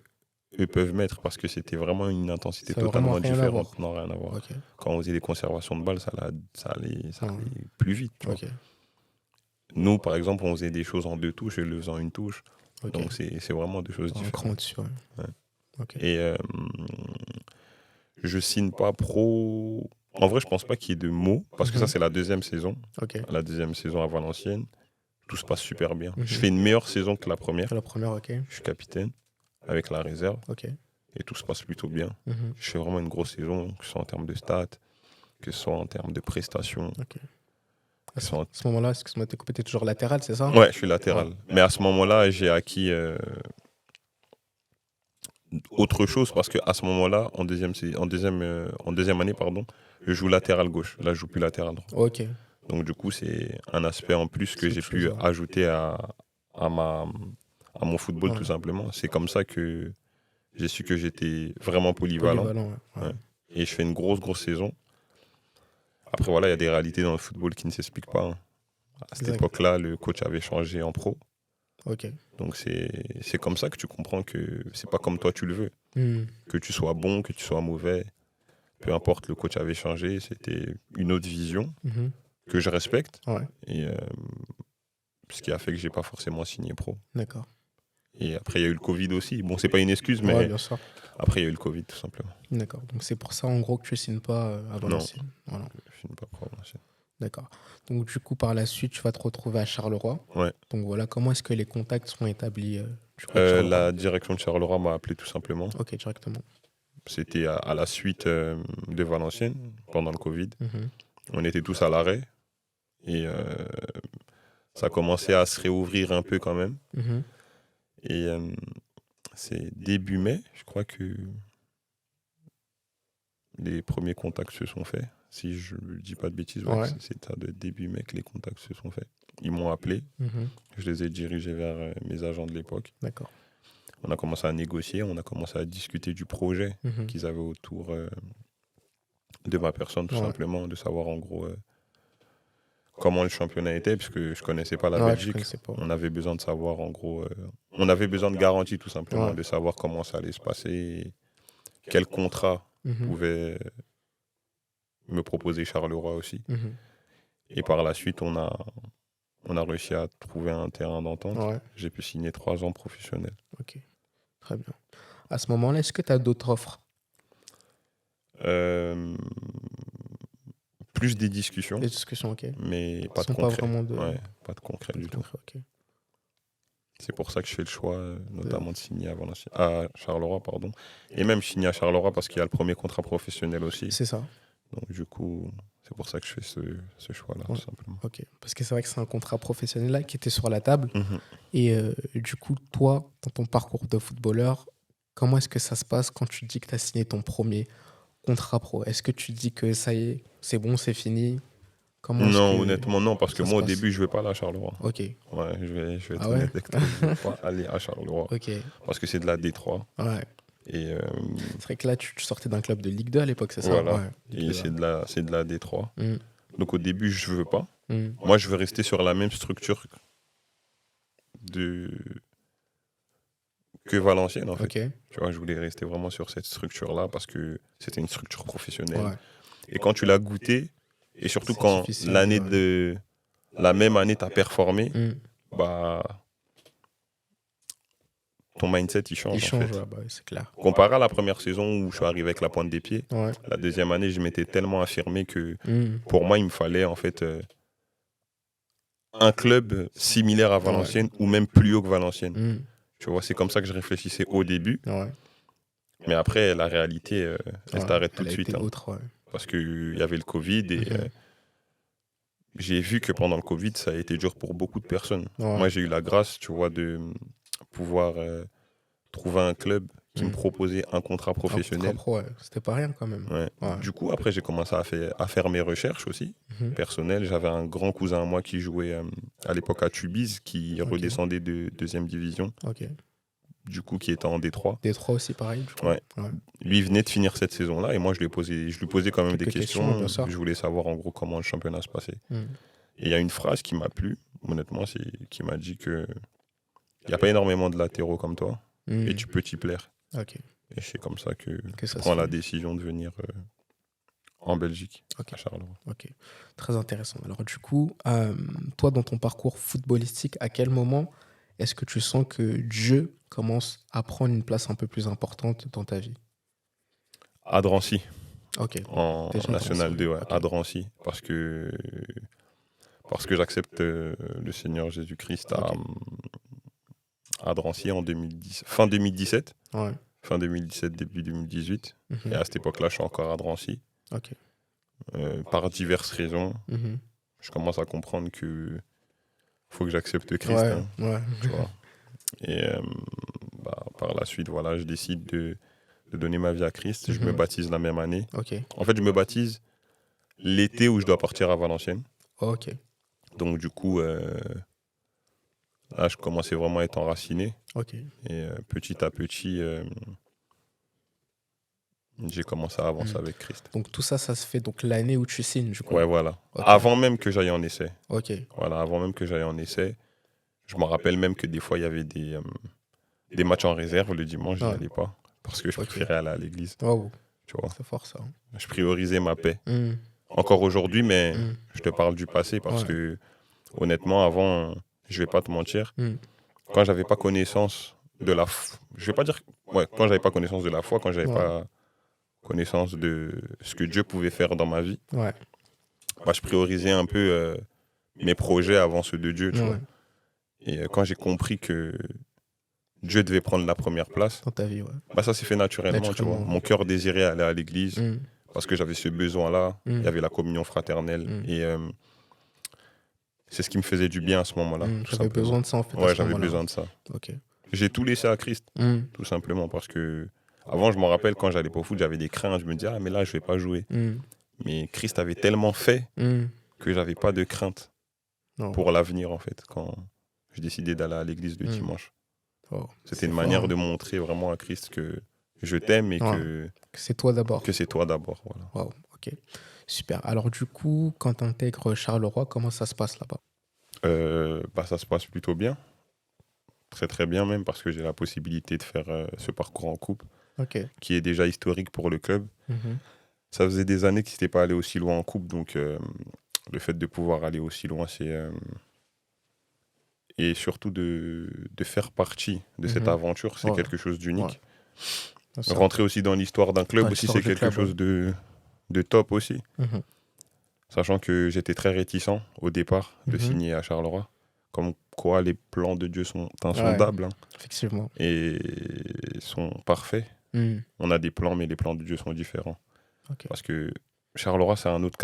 Speaker 2: eux peuvent mettre, parce que c'était vraiment une intensité
Speaker 1: Ça a
Speaker 2: totalement
Speaker 1: vraiment rien à
Speaker 2: différente.
Speaker 1: voir.
Speaker 2: Non, rien à voir.
Speaker 1: Ok.
Speaker 2: Quand on faisait des conservations de balles, ça allait plus vite. Tu vois.
Speaker 1: Ok.
Speaker 2: Nous, par exemple, on faisait des choses en 2 touches et le faisant une touche.
Speaker 1: Ok.
Speaker 2: Donc, c'est vraiment des choses
Speaker 1: Un
Speaker 2: différentes.
Speaker 1: cran au-dessus, ouais.
Speaker 2: Ouais.
Speaker 1: Ok.
Speaker 2: Et je signe pas pro. En vrai, je pense pas qu'il y ait de mots, parce que ça, c'est la deuxième saison.
Speaker 1: Ok.
Speaker 2: La deuxième saison à Valenciennes. Tout se passe super bien.
Speaker 1: Mhm.
Speaker 2: Je fais une meilleure saison que la première.
Speaker 1: La première, ok.
Speaker 2: Je suis capitaine avec la réserve
Speaker 1: Ok.
Speaker 2: et tout se passe plutôt bien.
Speaker 1: Mhm.
Speaker 2: Je fais vraiment une grosse saison, que ce soit en termes de stats, que ce soit en termes de prestations.
Speaker 1: Ok.
Speaker 2: que ce soit en-
Speaker 1: À ce moment-là, excuse-moi, t'es toujours latéral, c'est ça?
Speaker 2: Ouais, je suis latéral. Mais à ce moment-là, j'ai acquis autre chose parce qu'à ce moment-là, en deuxième année, pardon, je joue latéral gauche. Là, je joue plus latéral droit.
Speaker 1: Ok.
Speaker 2: Donc du coup, c'est un aspect en plus que
Speaker 1: C'est
Speaker 2: j'ai
Speaker 1: autre
Speaker 2: pu
Speaker 1: chose, ouais.
Speaker 2: ajouter à mon football,
Speaker 1: Ouais.
Speaker 2: tout simplement. C'est comme ça que j'ai su que j'étais vraiment polyvalent.
Speaker 1: Polyvalent, ouais.
Speaker 2: Ouais. Et je fais une grosse saison. Après, voilà, il y a des réalités dans le football qui ne s'expliquent pas. Hein. À cette
Speaker 1: Exact.
Speaker 2: époque-là, le coach avait changé en pro.
Speaker 1: Ok.
Speaker 2: Donc c'est comme ça que tu comprends que c'est pas comme toi tu le veux.
Speaker 1: Hmm.
Speaker 2: Que tu sois bon, que tu sois mauvais, peu importe, le coach avait changé. C'était une autre vision
Speaker 1: Mhm.
Speaker 2: que je respecte.
Speaker 1: Ouais.
Speaker 2: Et ce qui a fait que j'ai pas forcément signé pro.
Speaker 1: D'accord.
Speaker 2: Et après, il y a eu le Covid aussi. Bon, c'est pas une excuse, mais
Speaker 1: Ouais, bien sûr.
Speaker 2: après, il y a eu le Covid, tout simplement.
Speaker 1: D'accord. Donc c'est pour ça, en gros, que tu signes pas à Valenciennes. Voilà.
Speaker 2: Je finis pas pro à Valenciennes.
Speaker 1: D'accord. Donc du coup, par la suite, tu vas te retrouver à Charleroi.
Speaker 2: Ouais.
Speaker 1: Donc voilà, comment est-ce que les contacts sont établis du coup, avec Charleroi?
Speaker 2: La direction de Charleroi m'a appelé tout simplement.
Speaker 1: Ok, directement.
Speaker 2: C'était à la suite de Valenciennes, pendant le Covid.
Speaker 1: Mhm.
Speaker 2: On était tous à l'arrêt. Et ça a commencé à se réouvrir un peu quand même.
Speaker 1: Mhm.
Speaker 2: Et c'est début mai, je crois que les premiers contacts se sont faits. Si je ne dis pas de bêtises,
Speaker 1: Ouais.
Speaker 2: c'est à début mai que les contacts se sont faits. Ils m'ont appelé.
Speaker 1: Mhm.
Speaker 2: Je les ai dirigés vers mes agents de l'époque.
Speaker 1: D'accord.
Speaker 2: On a commencé à négocier, on a commencé à discuter du projet
Speaker 1: Mhm.
Speaker 2: qu'ils avaient autour de ma personne, tout
Speaker 1: Ouais.
Speaker 2: simplement, de savoir en gros comment le championnat était, puisque je connaissais pas la
Speaker 1: Ouais, tu
Speaker 2: Belgique.
Speaker 1: connaissais pas.
Speaker 2: On avait besoin de savoir, en gros, on avait besoin de garanties tout simplement,
Speaker 1: Ouais.
Speaker 2: de savoir comment ça allait se passer, et quel contrat
Speaker 1: Mhm.
Speaker 2: pouvait me proposer Charleroi aussi.
Speaker 1: Mhm.
Speaker 2: Et par la suite, on a réussi à trouver un terrain d'entente.
Speaker 1: Ouais,
Speaker 2: J'ai pu signer 3 ans professionnels.
Speaker 1: ok. Très bien. À ce moment-là, est-ce que tu as d'autres offres?
Speaker 2: Euh, Plus des discussions,
Speaker 1: Des discussions, ok.
Speaker 2: mais pas de
Speaker 1: Sont pas
Speaker 2: concret.
Speaker 1: vraiment de...
Speaker 2: Ouais, pas de concret du tout.
Speaker 1: concret, ok.
Speaker 2: C'est pour ça que je fais le choix, notamment de signer à Charleroi, pardon. Et même signer à Charleroi parce qu'il y a le premier contrat professionnel aussi.
Speaker 1: C'est ça.
Speaker 2: Donc du coup, c'est pour ça que je fais ce choix-là,
Speaker 1: Ouais.
Speaker 2: tout simplement.
Speaker 1: Ok. Parce que c'est vrai que c'est un contrat professionnel là qui était sur la table.
Speaker 2: Mhm.
Speaker 1: Et du coup, toi, dans ton parcours de footballeur, comment est-ce que ça se passe quand tu dis que tu as signé ton premier contrat pro? Est-ce que tu dis que ça y est, c'est bon, c'est fini? Comment est-ce
Speaker 2: Non,
Speaker 1: que
Speaker 2: honnêtement, non, parce que
Speaker 1: ça se
Speaker 2: moi, au
Speaker 1: passe?
Speaker 2: début, je ne vais pas aller à Charleroi.
Speaker 1: Ok,
Speaker 2: Ouais, je vais être
Speaker 1: Ah ouais
Speaker 2: honnête avec toi, je ne vais pas aller à Charleroi.
Speaker 1: ok.
Speaker 2: Parce que c'est de la D3.
Speaker 1: Ouais.
Speaker 2: Et
Speaker 1: C'est vrai que là, tu sortais d'un club de Ligue 2 à l'époque, c'est ça?
Speaker 2: voilà.
Speaker 1: Ouais, Ligue
Speaker 2: Et
Speaker 1: 2,
Speaker 2: c'est de la D3.
Speaker 1: ouais.
Speaker 2: Donc au début, je ne veux pas.
Speaker 1: Mm.
Speaker 2: Moi, je veux rester sur la même structure de... que Valenciennes, en fait.
Speaker 1: Ok,
Speaker 2: Tu vois, je voulais rester vraiment sur cette structure-là parce que c'était une structure professionnelle.
Speaker 1: ouais.
Speaker 2: Et quand tu l'as goûté, et surtout
Speaker 1: C'est
Speaker 2: quand
Speaker 1: difficile,
Speaker 2: l'année
Speaker 1: ouais.
Speaker 2: de la même année, tu as performé,
Speaker 1: Mm.
Speaker 2: bah, ton mindset, il change,
Speaker 1: Il change,
Speaker 2: en fait.
Speaker 1: ouais, bah, c'est clair.
Speaker 2: Comparé à la première saison où je suis arrivé avec la pointe des pieds,
Speaker 1: Ouais.
Speaker 2: la deuxième année, je m'étais tellement affirmé que
Speaker 1: Mm.
Speaker 2: pour moi, il me fallait en fait un club similaire à Valenciennes ou même plus haut que Valenciennes.
Speaker 1: Mm.
Speaker 2: Tu vois, c'est comme ça que je réfléchissais au début.
Speaker 1: Ouais.
Speaker 2: Mais après, la réalité, elle
Speaker 1: Ouais,
Speaker 2: t'arrête tout
Speaker 1: elle
Speaker 2: de
Speaker 1: a
Speaker 2: suite.
Speaker 1: été
Speaker 2: Hein,
Speaker 1: autre, ouais.
Speaker 2: parce qu'il y avait le Covid et
Speaker 1: Mhm.
Speaker 2: j'ai vu que pendant le Covid, ça a été dur pour beaucoup de personnes.
Speaker 1: Ouais.
Speaker 2: Moi, j'ai eu la grâce, tu vois, de pouvoir trouver un club qui me
Speaker 1: Mm.
Speaker 2: proposait un contrat
Speaker 1: Un
Speaker 2: professionnel.
Speaker 1: contrat pro, ouais. C'était pas rien quand même.
Speaker 2: Ouais.
Speaker 1: Ouais.
Speaker 2: Du coup, après, j'ai commencé à faire mes recherches aussi,
Speaker 1: Mhm.
Speaker 2: personnelles. J'avais un grand cousin à moi qui jouait à l'époque à Tubize, qui
Speaker 1: Ok.
Speaker 2: redescendait de deuxième division,
Speaker 1: Ok.
Speaker 2: du coup, qui était en D3.
Speaker 1: Détroit aussi, pareil, du coup.
Speaker 2: Ouais.
Speaker 1: Ouais.
Speaker 2: Lui venait de finir cette saison-là et moi, je lui posais quand même
Speaker 1: Quelques
Speaker 2: des
Speaker 1: questions,
Speaker 2: questions.
Speaker 1: bien sûr.
Speaker 2: Je voulais savoir en gros comment le championnat se passait.
Speaker 1: Mm.
Speaker 2: Et il y a une phrase qui m'a plu, honnêtement, qui m'a dit que il n'y a pas énormément de latéraux comme toi
Speaker 1: Mm.
Speaker 2: et tu peux t'y plaire.
Speaker 1: Ok.
Speaker 2: Et c'est comme ça que
Speaker 1: Que
Speaker 2: je
Speaker 1: ça se
Speaker 2: prends la
Speaker 1: fait.
Speaker 2: décision de venir en Belgique,
Speaker 1: Ok.
Speaker 2: à Charleroi.
Speaker 1: Ok. Très intéressant. Alors, du coup, toi, dans ton parcours footballistique, à quel moment est-ce que tu sens que Dieu commence à prendre une place un peu plus importante dans ta vie?
Speaker 2: À Drancy,
Speaker 1: Ok.
Speaker 2: en
Speaker 1: Déjà
Speaker 2: National
Speaker 1: Drancy,
Speaker 2: 2, ouais,
Speaker 1: ok.
Speaker 2: à Drancy, parce que j'accepte le Seigneur Jésus-Christ
Speaker 1: Ok.
Speaker 2: à Drancy en 2010, fin 2017,
Speaker 1: Ouais.
Speaker 2: fin 2017, début 2018.
Speaker 1: Mhm.
Speaker 2: Et à cette époque-là, je suis encore à Drancy.
Speaker 1: Ok.
Speaker 2: Par diverses raisons,
Speaker 1: Mhm.
Speaker 2: je commence à comprendre que faut que j'accepte Christ,
Speaker 1: Ouais.
Speaker 2: hein,
Speaker 1: Ouais.
Speaker 2: tu vois. Et par la suite, voilà, je décide de donner ma vie à Christ. Je me
Speaker 1: Mhm.
Speaker 2: baptise la même année.
Speaker 1: Ok.
Speaker 2: En fait, je me baptise l'été où je dois partir à Valenciennes.
Speaker 1: Ok.
Speaker 2: Donc du coup, là, je commençais vraiment à être enraciné.
Speaker 1: Ok.
Speaker 2: Et petit à petit, j'ai commencé à avancer
Speaker 1: Mm.
Speaker 2: avec Christ.
Speaker 1: Donc, tout ça, ça se fait donc l'année où tu signes, du coup.
Speaker 2: Ouais, voilà.
Speaker 1: Ok.
Speaker 2: Avant même que j'aille en essai.
Speaker 1: Ok.
Speaker 2: Voilà, avant même que j'aille en essai. Je me rappelle même que des fois, il y avait des matchs en réserve le dimanche, je n'y
Speaker 1: Ouais.
Speaker 2: allais pas. Parce que je
Speaker 1: Ok.
Speaker 2: préférais aller à l'église,
Speaker 1: Wow.
Speaker 2: tu vois.
Speaker 1: C'est fort, ça.
Speaker 2: Je priorisais ma paix.
Speaker 1: Mm.
Speaker 2: Encore aujourd'hui, mais
Speaker 1: Mm.
Speaker 2: je te parle du passé parce
Speaker 1: Ouais.
Speaker 2: que, honnêtement, avant, je vais pas te mentir,
Speaker 1: Mm.
Speaker 2: quand j'avais pas connaissance de la foi, je vais pas dire, ouais, quand j'avais pas connaissance de la foi, quand j'avais
Speaker 1: Ouais.
Speaker 2: pas connaissance de ce que Dieu pouvait faire dans ma vie,
Speaker 1: Ouais.
Speaker 2: bah, je priorisais un peu mes projets avant ceux de Dieu, tu vois.
Speaker 1: Ouais.
Speaker 2: Et quand j'ai compris que Dieu devait prendre la première place,
Speaker 1: Dans ta vie, ouais.
Speaker 2: bah, ça s'est fait naturellement, tu vois.
Speaker 1: Naturellement.
Speaker 2: Mon cœur désirait aller à l'église
Speaker 1: Mm.
Speaker 2: parce que j'avais ce besoin-là.
Speaker 1: Mm.
Speaker 2: Il y avait la communion fraternelle.
Speaker 1: Mm.
Speaker 2: Et c'est ce qui me faisait du bien à ce moment-là.
Speaker 1: Mm.
Speaker 2: tout
Speaker 1: J'avais
Speaker 2: simplement.
Speaker 1: besoin de ça, en fait, à
Speaker 2: Ouais,
Speaker 1: ce
Speaker 2: j'avais
Speaker 1: moment-là.
Speaker 2: besoin de ça.
Speaker 1: Ok.
Speaker 2: J'ai tout laissé à Christ,
Speaker 1: Mm.
Speaker 2: tout simplement, parce que avant, je me rappelle, quand j'allais pas au foot, j'avais des craintes. Je me disais, ah, mais là, je vais pas jouer.
Speaker 1: Mm.
Speaker 2: Mais Christ avait tellement fait
Speaker 1: Mm.
Speaker 2: que j'avais pas de crainte
Speaker 1: Non.
Speaker 2: pour l'avenir, en fait, quand je décidais d'aller à l'église le
Speaker 1: Mm.
Speaker 2: dimanche.
Speaker 1: Oh,
Speaker 2: C'était
Speaker 1: c'est
Speaker 2: une
Speaker 1: fort,
Speaker 2: manière
Speaker 1: hein.
Speaker 2: de montrer vraiment à Christ que je t'aime et
Speaker 1: Ouais. Que c'est toi d'abord.
Speaker 2: que c'est toi d'abord. Voilà.
Speaker 1: Waouh, ok. Super. Alors du coup, quand tu intègres Charleroi, comment ça se passe là-bas?
Speaker 2: Ça se passe plutôt bien, très très bien même, parce que j'ai la possibilité de faire ce parcours en coupe,
Speaker 1: Ok.
Speaker 2: qui est déjà historique pour le club.
Speaker 1: Mhm.
Speaker 2: Ça faisait des années qu'ils n'étaient pas allés aussi loin en coupe, donc le fait de pouvoir aller aussi loin, et surtout de faire partie de cette
Speaker 1: Mhm.
Speaker 2: aventure, c'est
Speaker 1: Ouais,
Speaker 2: quelque chose
Speaker 1: ouais.
Speaker 2: d'unique.
Speaker 1: Ça,
Speaker 2: Rentrer aussi dans l'histoire d'un club aussi,
Speaker 1: l'histoire
Speaker 2: c'est
Speaker 1: du
Speaker 2: quelque
Speaker 1: club, ouais.
Speaker 2: chose de top aussi.
Speaker 1: Mhm.
Speaker 2: Sachant que j'étais très réticent au départ de
Speaker 1: Mhm.
Speaker 2: signer à Charleroi. Comme quoi les plans de Dieu sont
Speaker 1: Ouais,
Speaker 2: insondables, hein,
Speaker 1: effectivement.
Speaker 2: et sont parfaits.
Speaker 1: Mhm.
Speaker 2: On a des plans, mais les plans de Dieu sont différents.
Speaker 1: Ok.
Speaker 2: Parce que Charleroi, c'est un autre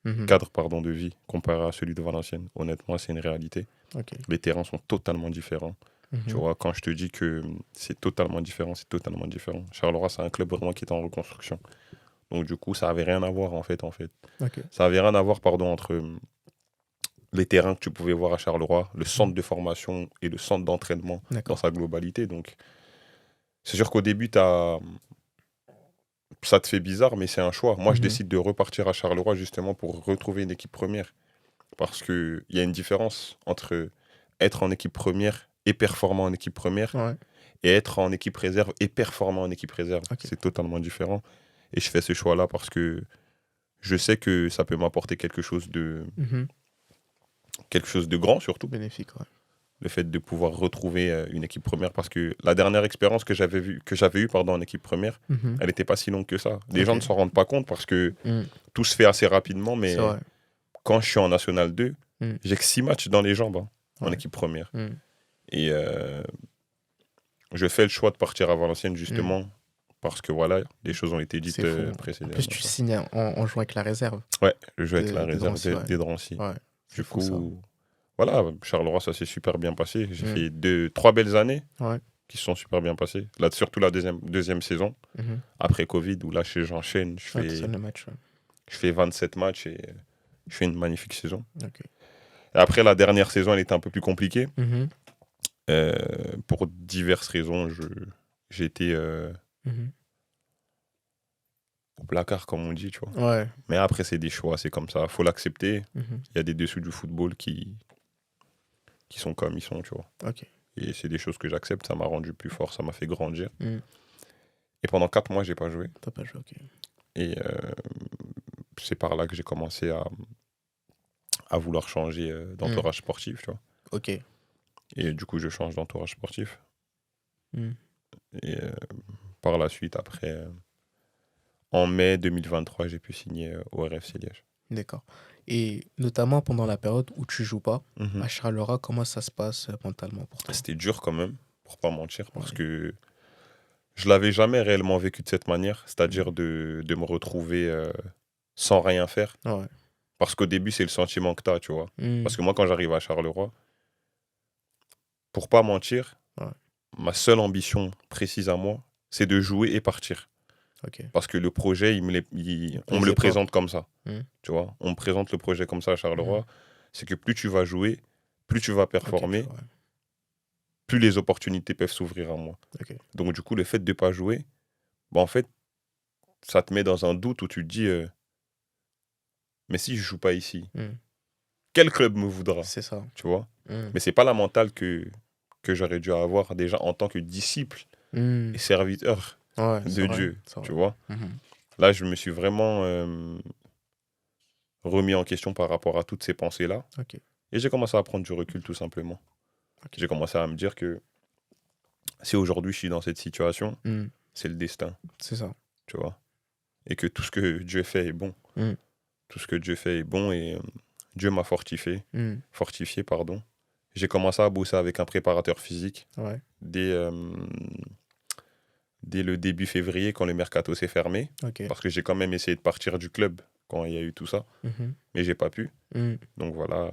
Speaker 1: Mhm.
Speaker 2: cadre pardon, de vie comparé à celui de Valenciennes. Honnêtement, c'est une réalité.
Speaker 1: Ok.
Speaker 2: Les terrains sont totalement différents. Tu
Speaker 1: Mhm.
Speaker 2: vois, quand je te dis que c'est totalement différent, c'est totalement différent. Charleroi, c'est un club vraiment qui est en reconstruction. Donc du coup, ça avait rien à voir en fait.
Speaker 1: Ok.
Speaker 2: Ça avait rien à voir, pardon, entre les terrains que tu pouvais voir à Charleroi, le centre
Speaker 1: Mhm.
Speaker 2: de formation et le centre d'entraînement dans
Speaker 1: D'accord.
Speaker 2: sa globalité. Donc c'est sûr qu'au début, ça te fait bizarre, mais c'est un choix. Moi, je
Speaker 1: Mhm.
Speaker 2: décide de repartir à Charleroi justement pour retrouver une équipe première. Parce qu'il y a une différence entre être en équipe première et performant en équipe première,
Speaker 1: Ouais.
Speaker 2: et être en équipe réserve et performant en équipe réserve.
Speaker 1: Ok.
Speaker 2: C'est totalement différent. Et je fais ce choix-là parce que je sais que ça peut m'apporter
Speaker 1: Mhm.
Speaker 2: quelque chose de grand surtout.
Speaker 1: Bénéfique, ouais.
Speaker 2: Le fait de pouvoir retrouver une équipe première, parce que la dernière expérience que j'avais eue pardon, en équipe première,
Speaker 1: Mhm.
Speaker 2: elle n'était pas si longue que ça. Les gens
Speaker 1: Ok.
Speaker 2: ne s'en rendent pas compte parce que
Speaker 1: Mhm.
Speaker 2: tout se fait assez rapidement,
Speaker 1: C'est
Speaker 2: mais
Speaker 1: vrai.
Speaker 2: quand je suis en National 2,
Speaker 1: Mhm.
Speaker 2: j'ai que 6 matchs dans les jambes, hein, en
Speaker 1: Ouais.
Speaker 2: équipe première.
Speaker 1: Mhm.
Speaker 2: Et je fais le choix de partir à Valenciennes
Speaker 1: Mhm.
Speaker 2: justement parce que voilà, des choses ont été dites
Speaker 1: C'est fou. En plus,
Speaker 2: précédemment,
Speaker 1: tu
Speaker 2: quoi.
Speaker 1: signes en jouant avec la réserve
Speaker 2: Ouais, je joue avec la
Speaker 1: de
Speaker 2: réserve
Speaker 1: Drancy, ouais.
Speaker 2: des Drancy.
Speaker 1: Ouais.
Speaker 2: Du
Speaker 1: C'est fou ça.
Speaker 2: coup, voilà, Charleroi, ça s'est super bien passé. J'ai
Speaker 1: Mhm.
Speaker 2: fait 3 belles années
Speaker 1: Ouais.
Speaker 2: qui se sont super bien passées. Là, surtout la deuxième saison,
Speaker 1: Mhm.
Speaker 2: après Covid, où là, j'enchaîne,
Speaker 1: Ouais, tu le match, ouais.
Speaker 2: je fais 27 matchs et je fais une magnifique saison.
Speaker 1: Ok.
Speaker 2: Et après, la dernière saison, elle était un peu plus compliquée.
Speaker 1: Mhm.
Speaker 2: Euh, pour diverses raisons, j'ai été
Speaker 1: Mhm.
Speaker 2: au placard, comme on dit, tu vois.
Speaker 1: Ouais.
Speaker 2: Mais après, c'est des choix, c'est comme ça. Faut l'accepter.
Speaker 1: Mhm.
Speaker 2: Il y a des dessous du football qui sont comme ils sont, tu vois.
Speaker 1: Ok.
Speaker 2: Et c'est des choses que j'accepte. Ça m'a rendu plus fort, ça m'a fait grandir.
Speaker 1: Mhm.
Speaker 2: Et pendant 4 mois, j'ai pas joué.
Speaker 1: T'as pas joué, ok.
Speaker 2: Et c'est par là que j'ai commencé à vouloir changer
Speaker 1: Mhm.
Speaker 2: d'entourage sportif, tu vois.
Speaker 1: Ok.
Speaker 2: Et du coup, je change d'entourage sportif.
Speaker 1: Mhm.
Speaker 2: Et par la suite, après, en mai 2023, j'ai pu signer au RFC Liège.
Speaker 1: D'accord. Et notamment pendant la période où tu joues pas,
Speaker 2: Mhm.
Speaker 1: à Charleroi, comment ça se passe mentalement pour toi?
Speaker 2: C'était dur quand même, pour pas mentir, parce
Speaker 1: Ouais.
Speaker 2: que je l'avais jamais réellement vécu de cette manière, c'est-à-dire
Speaker 1: Mhm.
Speaker 2: de me retrouver sans rien faire.
Speaker 1: Ouais.
Speaker 2: Parce qu'au début, c'est le sentiment que tu as, tu vois. Parce
Speaker 1: Mhm.
Speaker 2: que moi, quand j'arrive à Charleroi, pour pas mentir,
Speaker 1: Ouais.
Speaker 2: ma seule ambition précise à moi, c'est de jouer et partir.
Speaker 1: Ok.
Speaker 2: Parce que le projet, on me le
Speaker 1: plaisait pas.
Speaker 2: présente comme ça.
Speaker 1: Mhm.
Speaker 2: Tu vois, on me présente le projet comme ça à
Speaker 1: Mhm.
Speaker 2: Charleroi. C'est que plus tu vas jouer, plus tu vas
Speaker 1: Ok, tu
Speaker 2: performer,
Speaker 1: vois. Ouais.
Speaker 2: plus les opportunités peuvent s'ouvrir à moi.
Speaker 1: Ok.
Speaker 2: Donc, du coup, le fait de ne pas jouer, bah, en fait, ça te met dans un doute où tu te dis, mais si je joue pas ici,
Speaker 1: Mhm.
Speaker 2: quel club me voudra?
Speaker 1: C'est ça.
Speaker 2: Tu vois?
Speaker 1: Mhm.
Speaker 2: Mais c'est pas la mentale que j'aurais dû avoir déjà en tant que disciple
Speaker 1: Mhm.
Speaker 2: et serviteur
Speaker 1: Ouais, c'est
Speaker 2: de
Speaker 1: vrai.
Speaker 2: Dieu.
Speaker 1: C'est
Speaker 2: Tu
Speaker 1: vrai.
Speaker 2: vois?
Speaker 1: Mhm.
Speaker 2: Là, je me suis vraiment remis en question par rapport à toutes ces pensées-là.
Speaker 1: Ok.
Speaker 2: Et j'ai commencé à prendre du recul tout simplement.
Speaker 1: Ok.
Speaker 2: J'ai commencé à me dire que si aujourd'hui je suis dans cette situation,
Speaker 1: Mhm.
Speaker 2: c'est le destin,
Speaker 1: C'est ça.
Speaker 2: tu vois. Et que tout ce que Dieu fait est bon.
Speaker 1: Mhm.
Speaker 2: Tout ce que Dieu fait est bon et Dieu m'a
Speaker 1: Mhm.
Speaker 2: fortifié, pardon. J'ai commencé à bosser avec un préparateur physique
Speaker 1: Ouais.
Speaker 2: dès le début février quand le mercato s'est fermé.
Speaker 1: Ok.
Speaker 2: Parce que j'ai quand même essayé de partir du club quand il y a eu tout ça.
Speaker 1: Mhm.
Speaker 2: Mais j'ai pas pu.
Speaker 1: Mhm.
Speaker 2: Donc voilà,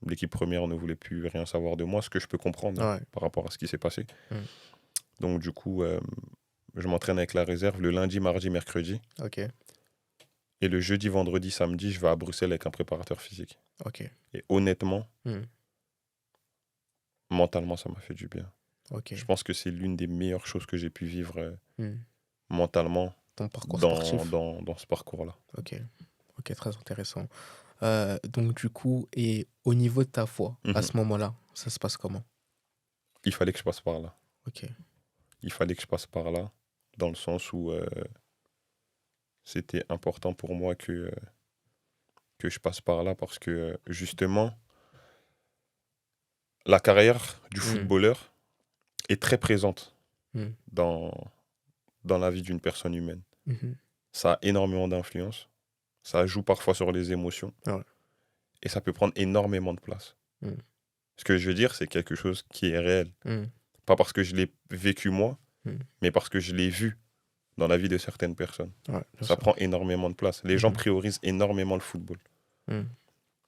Speaker 2: l'équipe première ne voulait plus rien savoir de moi, ce que je peux comprendre
Speaker 1: Ouais.
Speaker 2: par rapport à ce qui s'est passé.
Speaker 1: Mhm.
Speaker 2: Donc du coup, je m'entraîne avec la réserve le lundi, mardi, mercredi.
Speaker 1: Ok.
Speaker 2: Et le jeudi, vendredi, samedi, je vais à Bruxelles avec un préparateur physique.
Speaker 1: Ok.
Speaker 2: Et honnêtement,
Speaker 1: Mhm.
Speaker 2: mentalement, ça m'a fait du bien.
Speaker 1: Ok.
Speaker 2: Je pense que c'est l'une des meilleures choses que j'ai pu vivre
Speaker 1: Mhm.
Speaker 2: mentalement
Speaker 1: Ton parcours sportif.
Speaker 2: dans ce parcours-là.
Speaker 1: Ok, ok, très intéressant. Donc du coup, et au niveau de ta foi, à
Speaker 2: Mhm.
Speaker 1: ce moment-là, ça se passe comment?
Speaker 2: Il fallait que je passe par là.
Speaker 1: Ok.
Speaker 2: Il fallait que je passe par là, dans le sens où c'était important pour moi que je passe par là, parce que justement, la carrière du
Speaker 1: Hmm,
Speaker 2: footballeur est très présente
Speaker 1: hmm,
Speaker 2: dans, dans la vie d'une personne humaine.
Speaker 1: mhm.
Speaker 2: Ça a énormément d'influence, ça joue parfois sur les émotions,
Speaker 1: Ouais.
Speaker 2: et ça peut prendre énormément de place.
Speaker 1: Hmm,
Speaker 2: Ce que je veux dire, c'est quelque chose qui est réel.
Speaker 1: hmm,
Speaker 2: Pas parce que je l'ai vécu moi,
Speaker 1: hmm.
Speaker 2: mais parce que je l'ai vu dans la vie de certaines personnes.
Speaker 1: Ouais, bien
Speaker 2: Ça
Speaker 1: sûr.
Speaker 2: prend énormément de place. Les gens
Speaker 1: Mhm,
Speaker 2: priorisent énormément le football,
Speaker 1: hmm,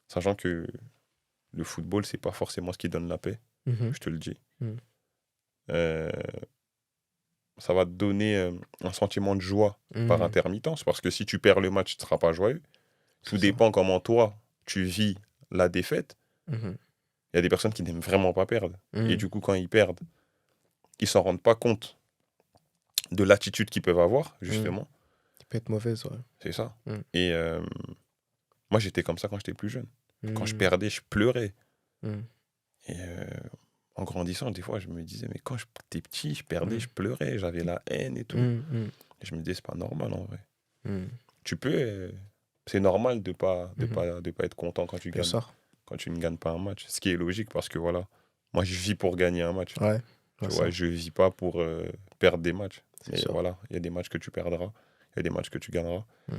Speaker 2: sachant que le football, c'est pas forcément ce qui donne la paix,
Speaker 1: mhm,
Speaker 2: je te le dis.
Speaker 1: hmm.
Speaker 2: Euh, Ça va te donner un sentiment de joie par
Speaker 1: Hmm,
Speaker 2: intermittence, parce que si tu perds le match, tu ne seras pas joyeux. Tout
Speaker 1: c'est ça.
Speaker 2: dépend comment toi, tu vis la défaite.
Speaker 1: Mhm,
Speaker 2: Il y a des personnes qui n'aiment vraiment pas perdre. Et
Speaker 1: hmm.
Speaker 2: du coup, quand ils perdent, ils s'en rendent pas compte de l'attitude qu'ils peuvent avoir,
Speaker 1: Hmm.
Speaker 2: justement.
Speaker 1: Qui peut être mauvaise, ouais.
Speaker 2: C'est ça.
Speaker 1: Hmm,
Speaker 2: Et moi, j'étais comme ça quand j'étais plus jeune. Quand je
Speaker 1: hmm,
Speaker 2: perdais, je pleurais.
Speaker 1: hmm,
Speaker 2: Et en grandissant, des fois, je me disais, mais quand j'étais petit, je perdais,
Speaker 1: hmm,
Speaker 2: je pleurais, j'avais la haine et tout.
Speaker 1: hmm, hmm,
Speaker 2: Et je me disais, c'est pas normal en vrai.
Speaker 1: hmm,
Speaker 2: Tu peux. C'est normal de pas, de
Speaker 1: mhm.
Speaker 2: pas, de pas être content
Speaker 1: Bien sûr.
Speaker 2: quand tu ne gagnes pas un match. Ce qui est logique parce que voilà, moi je vis pour gagner un match.
Speaker 1: Ouais,
Speaker 2: Tu
Speaker 1: bien
Speaker 2: vois,
Speaker 1: sûr.
Speaker 2: je vis pas pour perdre des matchs.
Speaker 1: C'est
Speaker 2: Mais
Speaker 1: sûr.
Speaker 2: voilà, il y a des matchs que tu perdras, il y a des matchs que tu gagneras.
Speaker 1: Hmm,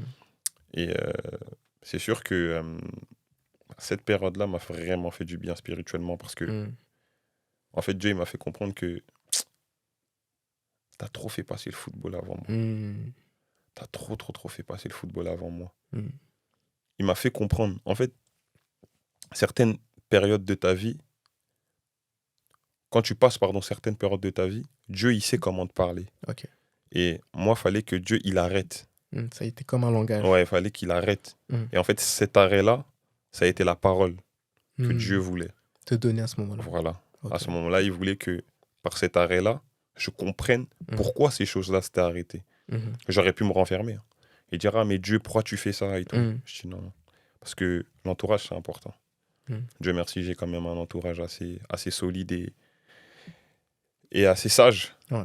Speaker 2: Et c'est sûr que cette période-là m'a vraiment fait du bien spirituellement, parce que,
Speaker 1: hmm,
Speaker 2: en fait, Dieu il m'a fait comprendre que t'as trop fait passer le football avant moi.
Speaker 1: hmm,
Speaker 2: T'as trop, trop, trop fait passer le football avant moi.
Speaker 1: hmm.
Speaker 2: Il m'a fait comprendre, en fait, certaines périodes de ta vie, quand tu passes par certaines périodes de ta vie, Dieu, il sait comment te parler.
Speaker 1: Ok.
Speaker 2: Et moi, il fallait que Dieu, il arrête.
Speaker 1: Hmm, ça a été comme un langage.
Speaker 2: Ouais, il fallait qu'il arrête.
Speaker 1: Hmm,
Speaker 2: Et en fait, cet arrêt-là, ça a été la parole que Dieu
Speaker 1: hmm.
Speaker 2: voulait.
Speaker 1: Te donner à ce moment-là.
Speaker 2: Voilà. À
Speaker 1: Ok.
Speaker 2: ce moment-là, il voulait que, par cet arrêt-là, je comprenne
Speaker 1: Hmm,
Speaker 2: pourquoi ces choses-là s'étaient arrêtées.
Speaker 1: mhm,
Speaker 2: J'aurais pu me renfermer, hein, et dire, ah, mais Dieu, pourquoi tu fais ça et tout.
Speaker 1: hmm,
Speaker 2: Je dis non. Parce que l'entourage, c'est important.
Speaker 1: hmm.
Speaker 2: Dieu merci, j'ai quand même un entourage assez solide et assez sage.
Speaker 1: Ouais.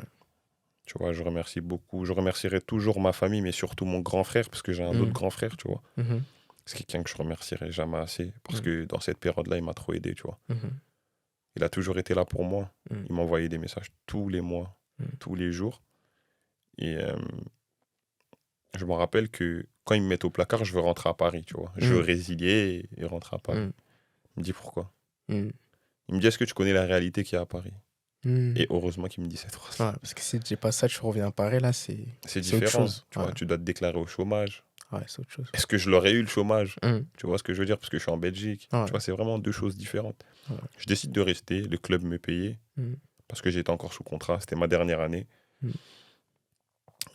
Speaker 2: Tu vois, je remercie beaucoup. Je remercierai toujours ma famille, mais surtout mon grand frère, parce que j'ai un autre
Speaker 1: Hmm,
Speaker 2: grand frère, tu vois.
Speaker 1: mhm,
Speaker 2: C'est quelqu'un que je remercierai jamais assez, parce
Speaker 1: hmm,
Speaker 2: que dans cette période-là, il m'a trop aidé, tu vois.
Speaker 1: mhm,
Speaker 2: Il a toujours été là pour moi.
Speaker 1: hmm,
Speaker 2: Il m'envoyait des messages tous les mois,
Speaker 1: hmm,
Speaker 2: tous les jours. Et je me rappelle que quand il me met au placard, je veux rentrer à Paris, tu vois. Je veux
Speaker 1: hmm,
Speaker 2: résilier et rentrer à Paris.
Speaker 1: hmm,
Speaker 2: Il me dit pourquoi.
Speaker 1: hmm,
Speaker 2: Il me dit, est-ce que tu connais la réalité qu'il y a à Paris?
Speaker 1: hmm.
Speaker 2: Et heureusement qu'il me dit cette phrase.
Speaker 1: Ouais, parce que si tu dis pas ça, tu reviens à Paris, là, c'est
Speaker 2: C'est
Speaker 1: c'est autre
Speaker 2: différent,
Speaker 1: chose.
Speaker 2: tu
Speaker 1: Ouais,
Speaker 2: vois. Tu dois te déclarer au chômage.
Speaker 1: ouais, c'est autre chose.
Speaker 2: Est-ce que je l'aurais eu le chômage?
Speaker 1: Hmm,
Speaker 2: Tu vois ce que je veux dire? Parce que je suis en Belgique.
Speaker 1: ouais,
Speaker 2: Tu vois, c'est vraiment deux choses différentes.
Speaker 1: ouais,
Speaker 2: Je décide de rester, le club me payait,
Speaker 1: hmm,
Speaker 2: parce que j'étais encore sous contrat, c'était ma dernière année.
Speaker 1: hmm.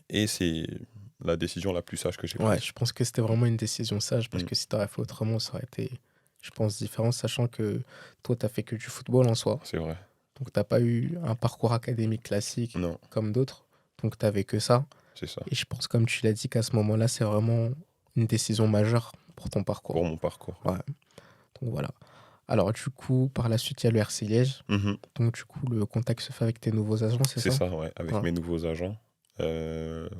Speaker 2: Et c'est la décision la plus sage que j'ai
Speaker 1: Ouais,
Speaker 2: prise.
Speaker 1: je pense que c'était vraiment une décision sage parce
Speaker 2: Mm.
Speaker 1: que si t'aurais fait autrement, ça aurait été, je pense, différent, sachant que toi, t'as fait que du football en soi.
Speaker 2: C'est vrai.
Speaker 1: Donc, t'as pas eu un parcours académique classique
Speaker 2: Non,
Speaker 1: comme d'autres. Donc, t'avais que ça.
Speaker 2: c'est ça.
Speaker 1: Et je pense, comme tu l'as dit, qu'à ce moment-là, c'est vraiment une décision majeure pour ton parcours.
Speaker 2: Pour mon parcours.
Speaker 1: Ouais. Donc, voilà. Alors, du coup, par la suite, il y a le RC Liège.
Speaker 2: Mhm.
Speaker 1: Donc, du coup, le contact se fait avec tes nouveaux agents, c'est
Speaker 2: C'est
Speaker 1: ça?
Speaker 2: ça, ouais. Avec
Speaker 1: Ouais.
Speaker 2: mes nouveaux agents.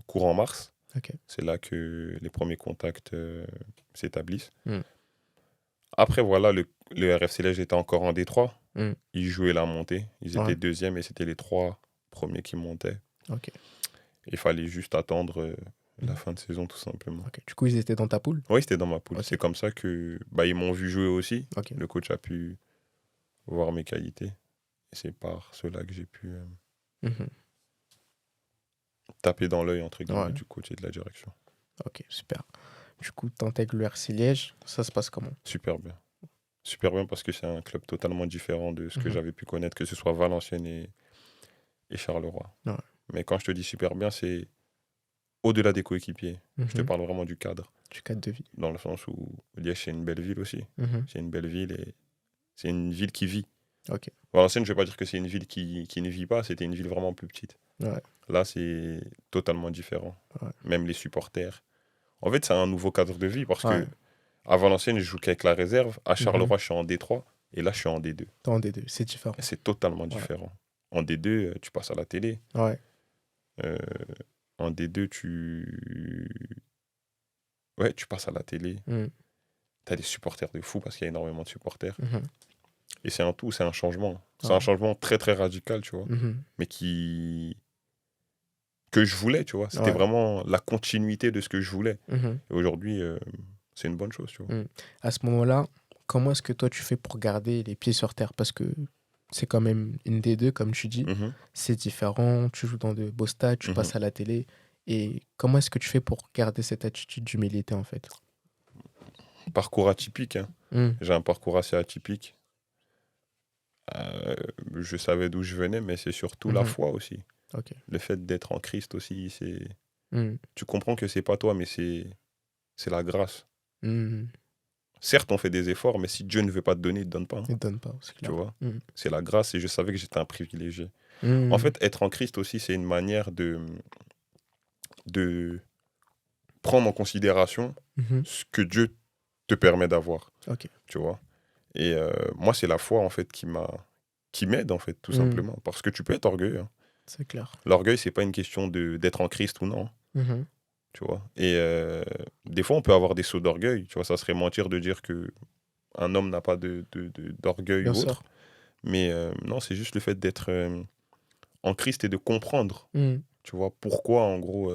Speaker 2: Courant mars,
Speaker 1: Ok.
Speaker 2: c'est là que les premiers contacts s'établissent.
Speaker 1: Mm.
Speaker 2: Après, voilà, le RFC Liège était encore en D3.
Speaker 1: Mm.
Speaker 2: Ils jouaient la montée. Ils
Speaker 1: Ouais.
Speaker 2: étaient deuxièmes et c'était les 3 premiers qui montaient.
Speaker 1: Ok.
Speaker 2: Il fallait juste attendre la
Speaker 1: Mm.
Speaker 2: fin de saison, tout simplement.
Speaker 1: Ok. Du coup, ils étaient dans ta poule?
Speaker 2: Oui, c'était dans ma poule.
Speaker 1: Ok.
Speaker 2: C'est comme ça que ils m'ont vu jouer aussi.
Speaker 1: Ok.
Speaker 2: Le coach a pu voir mes qualités. Et c'est par cela que j'ai pu
Speaker 1: Mhm.
Speaker 2: taper dans l'œil, entre guillemets,
Speaker 1: Ouais.
Speaker 2: du coach et de la direction.
Speaker 1: Ok, super. Du coup, tu intègres le RC Liège. Ça se passe comment?
Speaker 2: Super bien. Super bien, parce que c'est un club totalement différent de ce que
Speaker 1: Mhm.
Speaker 2: j'avais pu connaître, que ce soit Valenciennes et Charleroi.
Speaker 1: Ouais.
Speaker 2: Mais quand je te dis super bien, c'est au-delà des coéquipiers. Je te
Speaker 1: Mhm.
Speaker 2: parle vraiment du cadre.
Speaker 1: Du cadre de vie.
Speaker 2: Dans le sens où Liège, c'est une belle ville aussi.
Speaker 1: Mhm.
Speaker 2: C'est une belle ville et c'est une ville qui vit.
Speaker 1: Ok.
Speaker 2: Valenciennes, je ne vais pas dire que c'est une ville qui ne vit pas, c'était une ville vraiment plus petite.
Speaker 1: Ouais.
Speaker 2: Là, c'est totalement différent.
Speaker 1: Ouais.
Speaker 2: Même les supporters. En fait, c'est un nouveau cadre de vie parce
Speaker 1: Ouais.
Speaker 2: que à Valenciennes, je joue qu'avec la réserve. À
Speaker 1: Mhm.
Speaker 2: Charleroi, je suis en D3 et là, je suis en D2.
Speaker 1: T'es en D2, c'est différent.
Speaker 2: Et c'est totalement
Speaker 1: Ouais.
Speaker 2: différent. En D2, tu passes à la télé.
Speaker 1: Ouais.
Speaker 2: En D2, ouais, tu passes à la télé.
Speaker 1: Mhm.
Speaker 2: Tu as des supporters de fou parce qu'il y a énormément de supporters.
Speaker 1: Mhm.
Speaker 2: Et c'est un tout, c'est un changement. C'est
Speaker 1: Ouais.
Speaker 2: un changement très, très radical, tu vois.
Speaker 1: Mhm.
Speaker 2: Mais que je voulais, tu vois. C'était
Speaker 1: Ouais.
Speaker 2: vraiment la continuité de ce que je voulais.
Speaker 1: Mhm.
Speaker 2: Et aujourd'hui, c'est une bonne chose, tu vois.
Speaker 1: Mhm. À ce moment-là, comment est-ce que toi tu fais pour garder les pieds sur terre? Parce que c'est quand même une D2, comme tu dis.
Speaker 2: Mhm.
Speaker 1: C'est différent. Tu joues dans de beaux stades, tu
Speaker 2: Mhm.
Speaker 1: passes à la télé. Et comment est-ce que tu fais pour garder cette attitude d'humilité, en fait?
Speaker 2: Parcours atypique, hein.
Speaker 1: Mhm.
Speaker 2: J'ai un parcours assez atypique. Je savais d'où je venais, mais c'est surtout la
Speaker 1: Mhm.
Speaker 2: foi aussi.
Speaker 1: Ok.
Speaker 2: Le fait d'être en Christ aussi, c'est...
Speaker 1: Mhm.
Speaker 2: Tu comprends que c'est pas toi, mais c'est la grâce.
Speaker 1: Mhm.
Speaker 2: Certes, on fait des efforts, mais si Dieu ne veut pas te donner, il ne te donne pas, hein.
Speaker 1: Il ne donne pas, c'est
Speaker 2: Tu
Speaker 1: clair.
Speaker 2: vois,
Speaker 1: Mhm.
Speaker 2: c'est la grâce et je savais que j'étais un privilégié.
Speaker 1: Mhm.
Speaker 2: En fait, être en Christ aussi, c'est une manière de prendre en considération
Speaker 1: Mhm.
Speaker 2: ce que Dieu te permet d'avoir.
Speaker 1: Ok.
Speaker 2: Tu vois. Et moi, c'est la foi, en fait, qui m'aide, en fait, tout
Speaker 1: Mhm.
Speaker 2: simplement. Parce que tu peux être orgueilleux, hein.
Speaker 1: C'est clair.
Speaker 2: L'orgueil, c'est pas une question d'être en Christ ou non.
Speaker 1: Mhm.
Speaker 2: Tu vois. Et des fois, on peut avoir des sauts d'orgueil. Tu vois, ça serait mentir de dire que un homme n'a pas d'orgueil
Speaker 1: Bien
Speaker 2: ou
Speaker 1: sûr.
Speaker 2: autre. Mais non, c'est juste le fait d'être en Christ et de comprendre,
Speaker 1: Mhm.
Speaker 2: tu vois, pourquoi, en gros,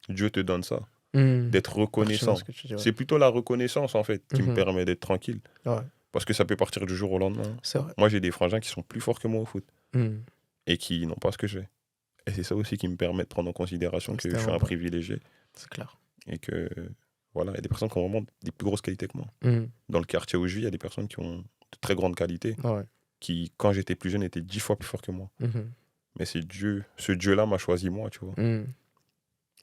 Speaker 2: Dieu te donne ça.
Speaker 1: Mhm.
Speaker 2: D'être
Speaker 1: Pertinent
Speaker 2: reconnaissant.
Speaker 1: ce que tu dis, ouais.
Speaker 2: C'est plutôt la reconnaissance, en fait, qui me
Speaker 1: Mhm.
Speaker 2: permet d'être tranquille.
Speaker 1: Ouais,
Speaker 2: Parce que ça peut partir du jour au lendemain.
Speaker 1: c'est vrai.
Speaker 2: Moi, j'ai des frangins qui sont plus forts que moi au foot
Speaker 1: Mhm.
Speaker 2: et qui n'ont pas ce que j'ai. Et c'est ça aussi qui me permet de prendre en considération que je suis un
Speaker 1: Extrêmement, ouais.
Speaker 2: privilégié
Speaker 1: C'est clair.
Speaker 2: et que, voilà, il y a des personnes qui ont vraiment des plus grosses qualités que moi.
Speaker 1: Mhm.
Speaker 2: Dans le quartier où je vis, il y a des personnes qui ont de très grandes qualités,
Speaker 1: Ouais.
Speaker 2: qui, quand j'étais plus jeune, étaient 10 fois plus forts que moi.
Speaker 1: Mhm.
Speaker 2: Mais c'est Dieu, ce Dieu-là m'a choisi moi, tu vois,
Speaker 1: Mhm.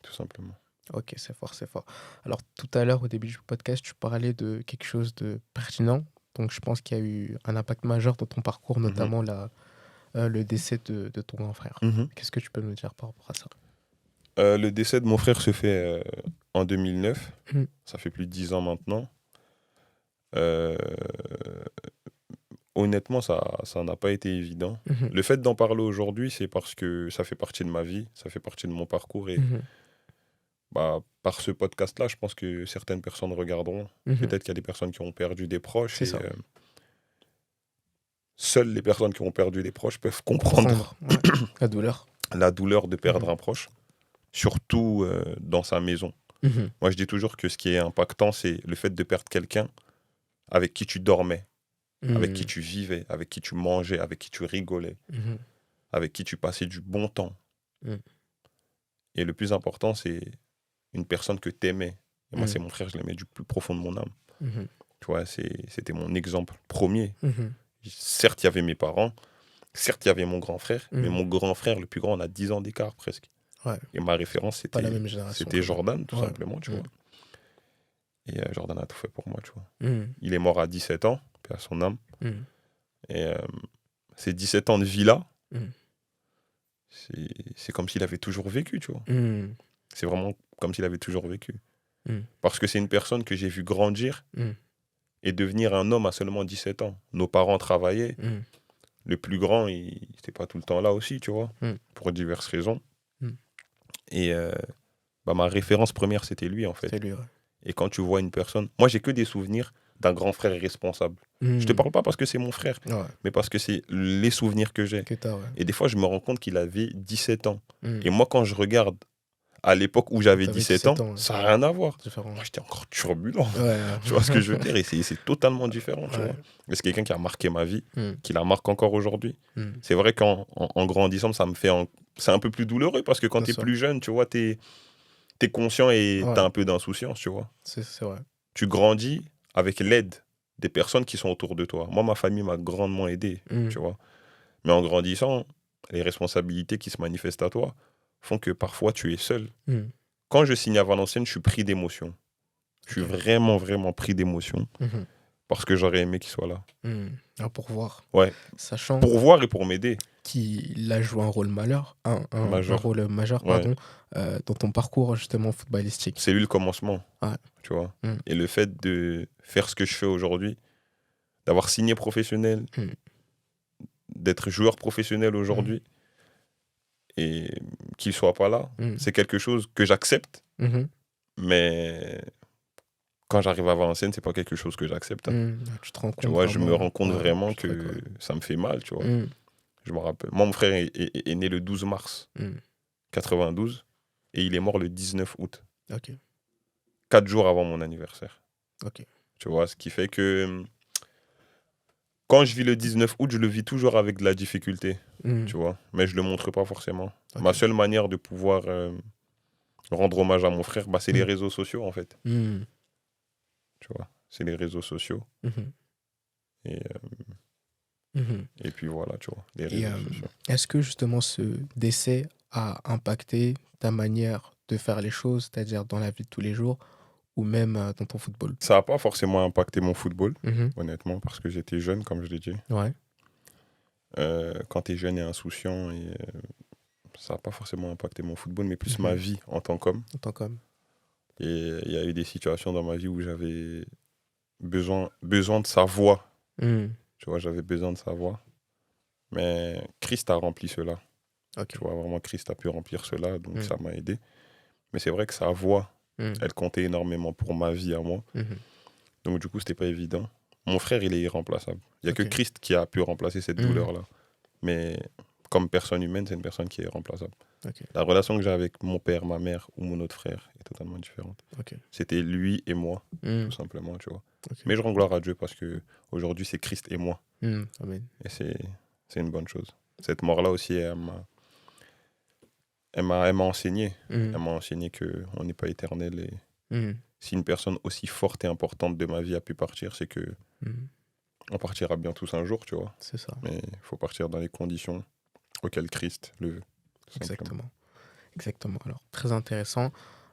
Speaker 2: tout simplement.
Speaker 1: Ok, c'est fort, c'est fort. Alors, tout à l'heure, au début du podcast, tu parlais de quelque chose de pertinent. Donc, je pense qu'il y a eu un impact majeur dans ton parcours, notamment le décès de ton grand frère. Qu'est-ce que tu peux nous dire par rapport à ça?
Speaker 2: Le décès de mon frère se fait en 2009.
Speaker 1: Mhm.
Speaker 2: Ça fait plus de 10 ans maintenant. Euh, Honnêtement, ça n'a pas été évident.
Speaker 1: Mhm.
Speaker 2: Le fait d'en parler aujourd'hui, c'est parce que ça fait partie de ma vie, ça fait partie de mon parcours. Et
Speaker 1: Mhm.
Speaker 2: bah, par ce podcast-là, je pense que certaines personnes regarderont.
Speaker 1: Mhm.
Speaker 2: Peut-être qu'il y a des personnes qui ont perdu des proches.
Speaker 1: C'est
Speaker 2: Et
Speaker 1: ça.
Speaker 2: seules les personnes qui ont perdu des proches peuvent comprendre
Speaker 1: Ouais. La douleur.
Speaker 2: la douleur de perdre
Speaker 1: Mhm.
Speaker 2: un proche, surtout dans sa maison.
Speaker 1: Mhm.
Speaker 2: Moi, je dis toujours que ce qui est impactant, c'est le fait de perdre quelqu'un avec qui tu dormais, avec qui
Speaker 1: Mhm.
Speaker 2: tu vivais, avec qui tu mangeais, avec qui tu rigolais,
Speaker 1: Mhm.
Speaker 2: avec qui tu passais du bon temps.
Speaker 1: Mhm.
Speaker 2: Et le plus important, c'est une personne que tu aimais. Et moi,
Speaker 1: Mhm.
Speaker 2: c'est mon frère, je l'aimais du plus profond de mon âme.
Speaker 1: Mhm.
Speaker 2: Tu vois, c'était mon exemple premier.
Speaker 1: Mhm.
Speaker 2: Certes, il y avait mes parents, certes, il y avait mon grand frère, mais
Speaker 1: Mhm.
Speaker 2: mon grand frère, le plus grand, on a 10 ans d'écart presque.
Speaker 1: Ouais.
Speaker 2: Et ma référence,
Speaker 1: Pas la même génération.
Speaker 2: c'était Jordan, tout
Speaker 1: Ouais.
Speaker 2: simplement, tu
Speaker 1: Mhm.
Speaker 2: vois. Et Jordan a tout fait pour moi, tu vois.
Speaker 1: Mhm.
Speaker 2: Il est mort à 17 ans, paix à son âme.
Speaker 1: Mhm.
Speaker 2: Et ces 17 ans de vie-là,
Speaker 1: Mhm.
Speaker 2: c'est comme s'il avait toujours vécu, tu vois.
Speaker 1: Mhm.
Speaker 2: C'est vraiment comme s'il avait toujours vécu.
Speaker 1: Mhm.
Speaker 2: Parce que c'est une personne que j'ai vu grandir
Speaker 1: Mhm.
Speaker 2: et devenir un homme à seulement 17 ans. Nos parents travaillaient.
Speaker 1: Mhm.
Speaker 2: Le plus grand, il n'était pas tout le temps là aussi, tu vois,
Speaker 1: Mm.
Speaker 2: pour diverses raisons.
Speaker 1: Mm.
Speaker 2: Et ma référence première, c'était lui, en fait.
Speaker 1: C'est lui, ouais.
Speaker 2: Et quand tu vois une personne... Moi, j'ai que des souvenirs d'un grand frère responsable.
Speaker 1: Mhm.
Speaker 2: Je te parle pas parce que c'est mon frère,
Speaker 1: Ouais.
Speaker 2: mais parce que c'est les souvenirs que j'ai.
Speaker 1: Que t'as, ouais.
Speaker 2: Et des fois, je me rends compte qu'il avait 17 ans.
Speaker 1: Mhm.
Speaker 2: Et moi, quand je regarde à l'époque où j'avais
Speaker 1: T'avais
Speaker 2: 17 ans,
Speaker 1: 17 ans, ouais.
Speaker 2: ça n'a rien à voir.
Speaker 1: Différent.
Speaker 2: Moi, j'étais encore turbulent.
Speaker 1: Ouais.
Speaker 2: Tu vois ce que je veux dire? Et c'est totalement différent, tu
Speaker 1: Ouais.
Speaker 2: vois. Mais c'est quelqu'un qui a marqué ma vie,
Speaker 1: Mhm.
Speaker 2: qui la marque encore aujourd'hui.
Speaker 1: Mhm.
Speaker 2: C'est vrai qu'en grandissant, ça me fait... C'est un peu plus douloureux parce que quand
Speaker 1: Bien
Speaker 2: tu es
Speaker 1: sûr.
Speaker 2: plus jeune, tu vois, tu es conscient et
Speaker 1: Ouais.
Speaker 2: tu as un peu d'insouciance, tu vois.
Speaker 1: C'est vrai.
Speaker 2: Tu grandis avec l'aide des personnes qui sont autour de toi. Moi, ma famille m'a grandement aidé,
Speaker 1: Mhm.
Speaker 2: tu vois. Mais en grandissant, les responsabilités qui se manifestent à toi font que parfois tu es seul.
Speaker 1: Mhm.
Speaker 2: Quand je signe à Valenciennes, je suis pris d'émotion. Je suis
Speaker 1: Ok.
Speaker 2: vraiment, vraiment pris d'émotion.
Speaker 1: Mhm.
Speaker 2: parce que j'aurais aimé qu'il soit là.
Speaker 1: Ah, pour voir.
Speaker 2: Ouais.
Speaker 1: Sachant
Speaker 2: Pour voir et pour m'aider.
Speaker 1: qu'il a joué un rôle un rôle majeur
Speaker 2: Ouais.
Speaker 1: dans ton parcours justement footballistique.
Speaker 2: C'est lui le commencement.
Speaker 1: Ouais.
Speaker 2: Tu vois. Et le fait de faire ce que je fais aujourd'hui, d'avoir signé professionnel, d'être joueur professionnel aujourd'hui, et qu'il soit pas là, c'est quelque chose que j'accepte, mais quand j'arrive à Valenciennes, c'est pas quelque chose que j'accepte.
Speaker 1: Tu te rends compte,
Speaker 2: tu vois, je me rends compte
Speaker 1: ouais,
Speaker 2: vraiment
Speaker 1: je suis d'accord.
Speaker 2: que ça me fait mal, tu vois. Je me rappelle. Moi, mon frère est né le 12 mars 92 et il est mort le 19 août.
Speaker 1: Ok.
Speaker 2: 4 jours avant mon anniversaire.
Speaker 1: Ok.
Speaker 2: Tu vois, ce qui fait que quand je vis le 19 août, je le vis toujours avec de la difficulté, tu vois. Mais je le montre pas forcément.
Speaker 1: Ok.
Speaker 2: Ma seule manière de pouvoir rendre hommage à mon frère, bah, c'est les réseaux sociaux, en fait. Tu vois, c'est les réseaux sociaux. Et puis voilà, tu vois, les réseaux sociaux.
Speaker 1: Est-ce que justement ce décès a impacté ta manière de faire les choses, c'est-à-dire dans la vie de tous les jours ou même dans ton football?
Speaker 2: Ça n'a pas forcément impacté mon football, honnêtement, parce que j'étais jeune, comme je l'ai dit.
Speaker 1: Ouais.
Speaker 2: Quand tu es jeune et insouciant, et, ça n'a pas forcément impacté mon football, mais plus ma vie en tant qu'homme.
Speaker 1: En tant qu'homme.
Speaker 2: Et il y a eu des situations dans ma vie où j'avais besoin de sa voix. Tu vois, j'avais besoin de sa voix. Mais Christ a rempli cela.
Speaker 1: Ok.
Speaker 2: Tu vois, vraiment, Christ a pu remplir cela, donc ça m'a aidé. Mais c'est vrai que sa voix, elle comptait énormément pour ma vie à moi. Donc du coup, c'était pas évident. Mon frère, il est irremplaçable. Il n'y a que Christ qui a pu remplacer cette douleur-là. Mais comme personne humaine, c'est une personne qui est irremplaçable. La relation que j'ai avec mon père, ma mère ou mon autre frère est totalement différente. C'était lui et moi, tout simplement, tu vois. Mais je rends gloire à Dieu parce que aujourd'hui c'est Christ et moi.
Speaker 1: Amen.
Speaker 2: Et c'est une bonne chose. Cette mort-là aussi, elle m'a enseigné. Elle m'a enseigné qu'on n'est pas éternel. Et si une personne aussi forte et importante de ma vie a pu partir, c'est que on partira bien tous un jour, tu vois.
Speaker 1: C'est ça.
Speaker 2: Mais il faut partir dans les conditions auxquelles Christ le veut.
Speaker 1: Exactement. Exactement. Alors, très intéressant.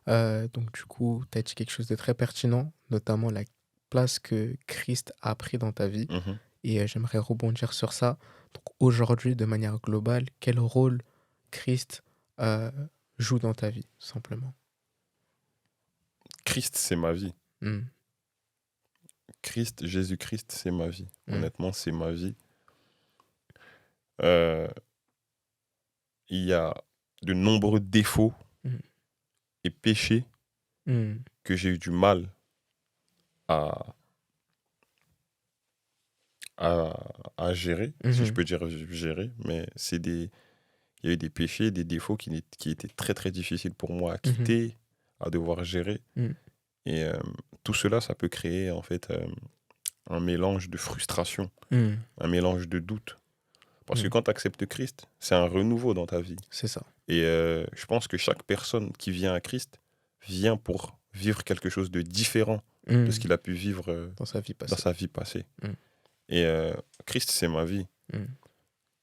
Speaker 1: Donc, du coup, tu as dit quelque chose de très pertinent, notamment la place que Christ a pris dans ta vie. Et j'aimerais rebondir sur ça. Donc, aujourd'hui, de manière globale, quel rôle Christ joue dans ta vie, tout simplement?
Speaker 2: Christ, c'est ma vie. Christ, Jésus-Christ, c'est ma vie. Honnêtement, c'est ma vie. Il y a de nombreux défauts et péchés que j'ai eu du mal à gérer, si je peux dire gérer, mais il y a eu des péchés, des défauts qui étaient très très difficiles pour moi à quitter, à devoir gérer. Et tout cela, ça peut créer en fait un mélange de frustration, un mélange de doute. Parce que quand tu acceptes Christ, c'est un renouveau dans ta vie.
Speaker 1: C'est ça.
Speaker 2: Et je pense que chaque personne qui vient à Christ vient pour vivre quelque chose de différent de ce qu'il a pu vivre
Speaker 1: dans sa vie
Speaker 2: passée. Et Christ, c'est ma vie.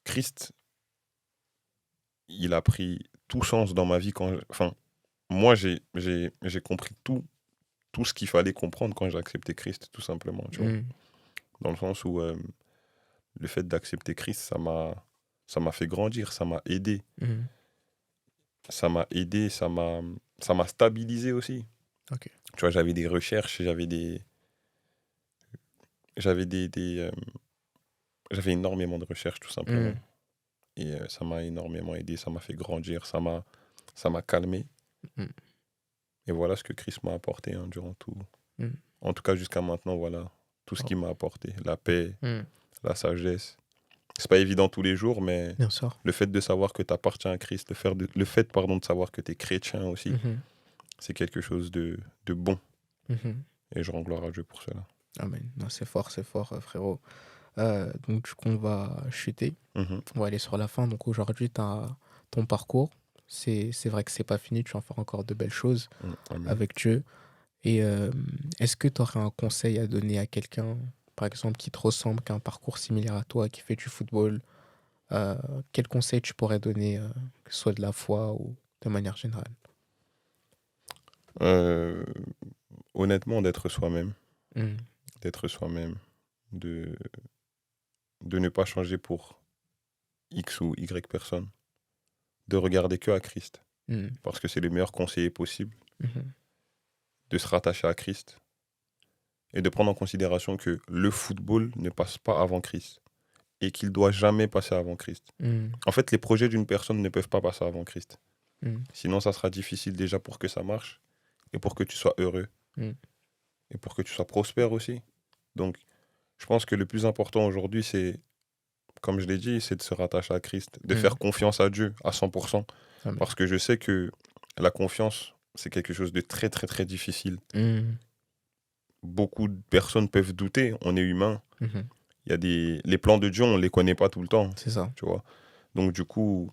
Speaker 2: Christ, il a pris tout sens dans ma vie. Moi, j'ai compris tout ce qu'il fallait comprendre quand j'ai accepté Christ, tout simplement. Tu vois. Dans le sens où le fait d'accepter Christ, ça m'a fait grandir, ça m'a aidé. Ça m'a aidé, ça m'a stabilisé aussi. Tu vois, j'avais des recherches, j'avais énormément de recherches, tout simplement. Et ça m'a énormément aidé, ça m'a fait grandir, ça m'a calmé. Et voilà ce que Christ m'a apporté durant tout. En tout cas, jusqu'à maintenant, voilà tout ce qu'il m'a apporté. La paix, la sagesse. C'est pas évident tous les jours, mais
Speaker 1: Bien sûr.
Speaker 2: le fait de savoir que tu appartiens à Christ, le fait de savoir que tu es chrétien aussi, c'est quelque chose de bon. Et je rends gloire à Dieu pour cela.
Speaker 1: Amen. Non, c'est fort, frérot. Donc, du coup, on va chuter. On va aller sur la fin. Donc, aujourd'hui, tu as ton parcours. C'est vrai que c'est pas fini. Tu vas en faire encore de belles choses avec Dieu. Et est-ce que tu aurais un conseil à donner à quelqu'un, par exemple, qui te ressemble, qui a un parcours similaire à toi, qui fait du football? Quel conseil tu pourrais donner, que ce soit de la foi ou de manière générale?
Speaker 2: Honnêtement, d'être soi-même. d'être soi-même, de, de ne pas changer pour X ou Y personne, de regarder que à Christ, parce que c'est le meilleur conseiller possible, de se rattacher à Christ et de prendre en considération que le football ne passe pas avant Christ et qu'il ne doit jamais passer avant Christ. En fait, les projets d'une personne ne peuvent pas passer avant Christ. Sinon, ça sera difficile déjà pour que ça marche et pour que tu sois heureux et pour que tu sois prospère aussi. Donc, je pense que le plus important aujourd'hui, c'est, comme je l'ai dit, c'est de se rattacher à Christ, de faire confiance à Dieu à 100%.
Speaker 1: Amen.
Speaker 2: Parce que je sais que la confiance, c'est quelque chose de très, très, très difficile. Beaucoup de personnes peuvent douter, on est humain. Il y a les plans de Dieu, on ne les connaît pas tout le temps.
Speaker 1: C'est ça.
Speaker 2: Tu vois. Donc, du coup,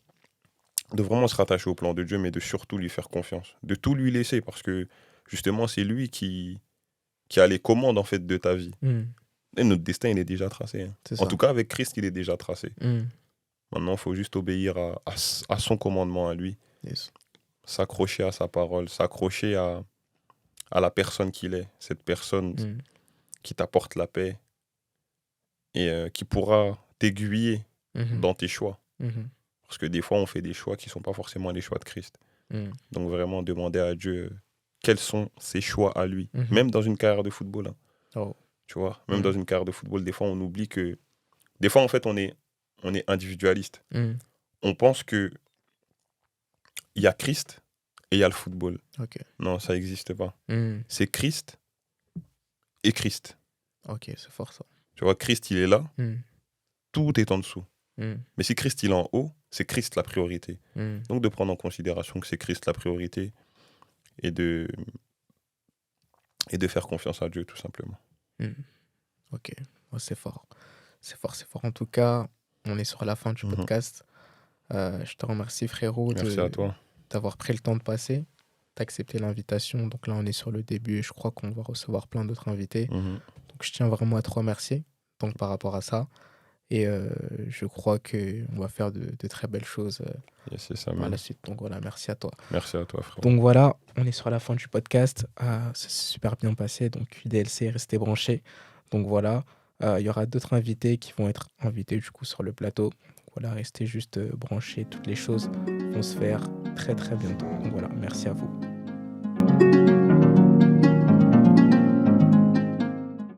Speaker 2: de vraiment se rattacher au plan de Dieu, mais de surtout lui faire confiance. De tout lui laisser, parce que justement, c'est lui qui a les commandes en fait de ta vie. Et notre destin, il est déjà tracé. Hein. En tout cas, avec Christ, il est déjà tracé. Maintenant, il faut juste obéir à son commandement, à lui.
Speaker 1: Yes.
Speaker 2: S'accrocher à sa parole, s'accrocher à la personne qu'il est. Cette personne qui t'apporte la paix et qui pourra t'aiguiller dans tes choix. Parce que des fois, on fait des choix qui ne sont pas forcément les choix de Christ. Donc, vraiment, demander à Dieu quels sont ses choix à lui. Même dans une carrière de football. Hein.
Speaker 1: Oh.
Speaker 2: Tu vois, même dans une carrière de football, des fois, on oublie que... Des fois, en fait, on est individualiste. On pense que il y a Christ et il y a le football.
Speaker 1: Ok.
Speaker 2: Non, ça n'existe pas. C'est Christ et Christ.
Speaker 1: Ok, c'est fort ça.
Speaker 2: Tu vois, Christ, il est là. Tout est en dessous. Mais si Christ, il est en haut, c'est Christ la priorité. Donc, de prendre en considération que c'est Christ la priorité et de faire confiance à Dieu, tout simplement.
Speaker 1: Ok, oh, c'est fort. C'est fort, c'est fort. En tout cas, on est sur la fin du podcast. Je te remercie, frérot,
Speaker 2: Merci à toi.
Speaker 1: D'avoir pris le temps de passer, d'accepter l'invitation. Donc là, on est sur le début et je crois qu'on va recevoir plein d'autres invités. Donc, je tiens vraiment à te remercier donc, par rapport à ça. Et je crois qu'on va faire de très belles choses
Speaker 2: c'est ça,
Speaker 1: à la suite. Donc voilà, merci à toi.
Speaker 2: Merci à toi, frère.
Speaker 1: Donc voilà, on est sur la fin du podcast. Ça s'est super bien passé. Donc UDLC est resté branché. Donc voilà, il y aura d'autres invités qui vont être invités du coup sur le plateau. Donc voilà, restez juste branchés. Toutes les choses vont se faire très très bientôt. Donc voilà, merci à vous.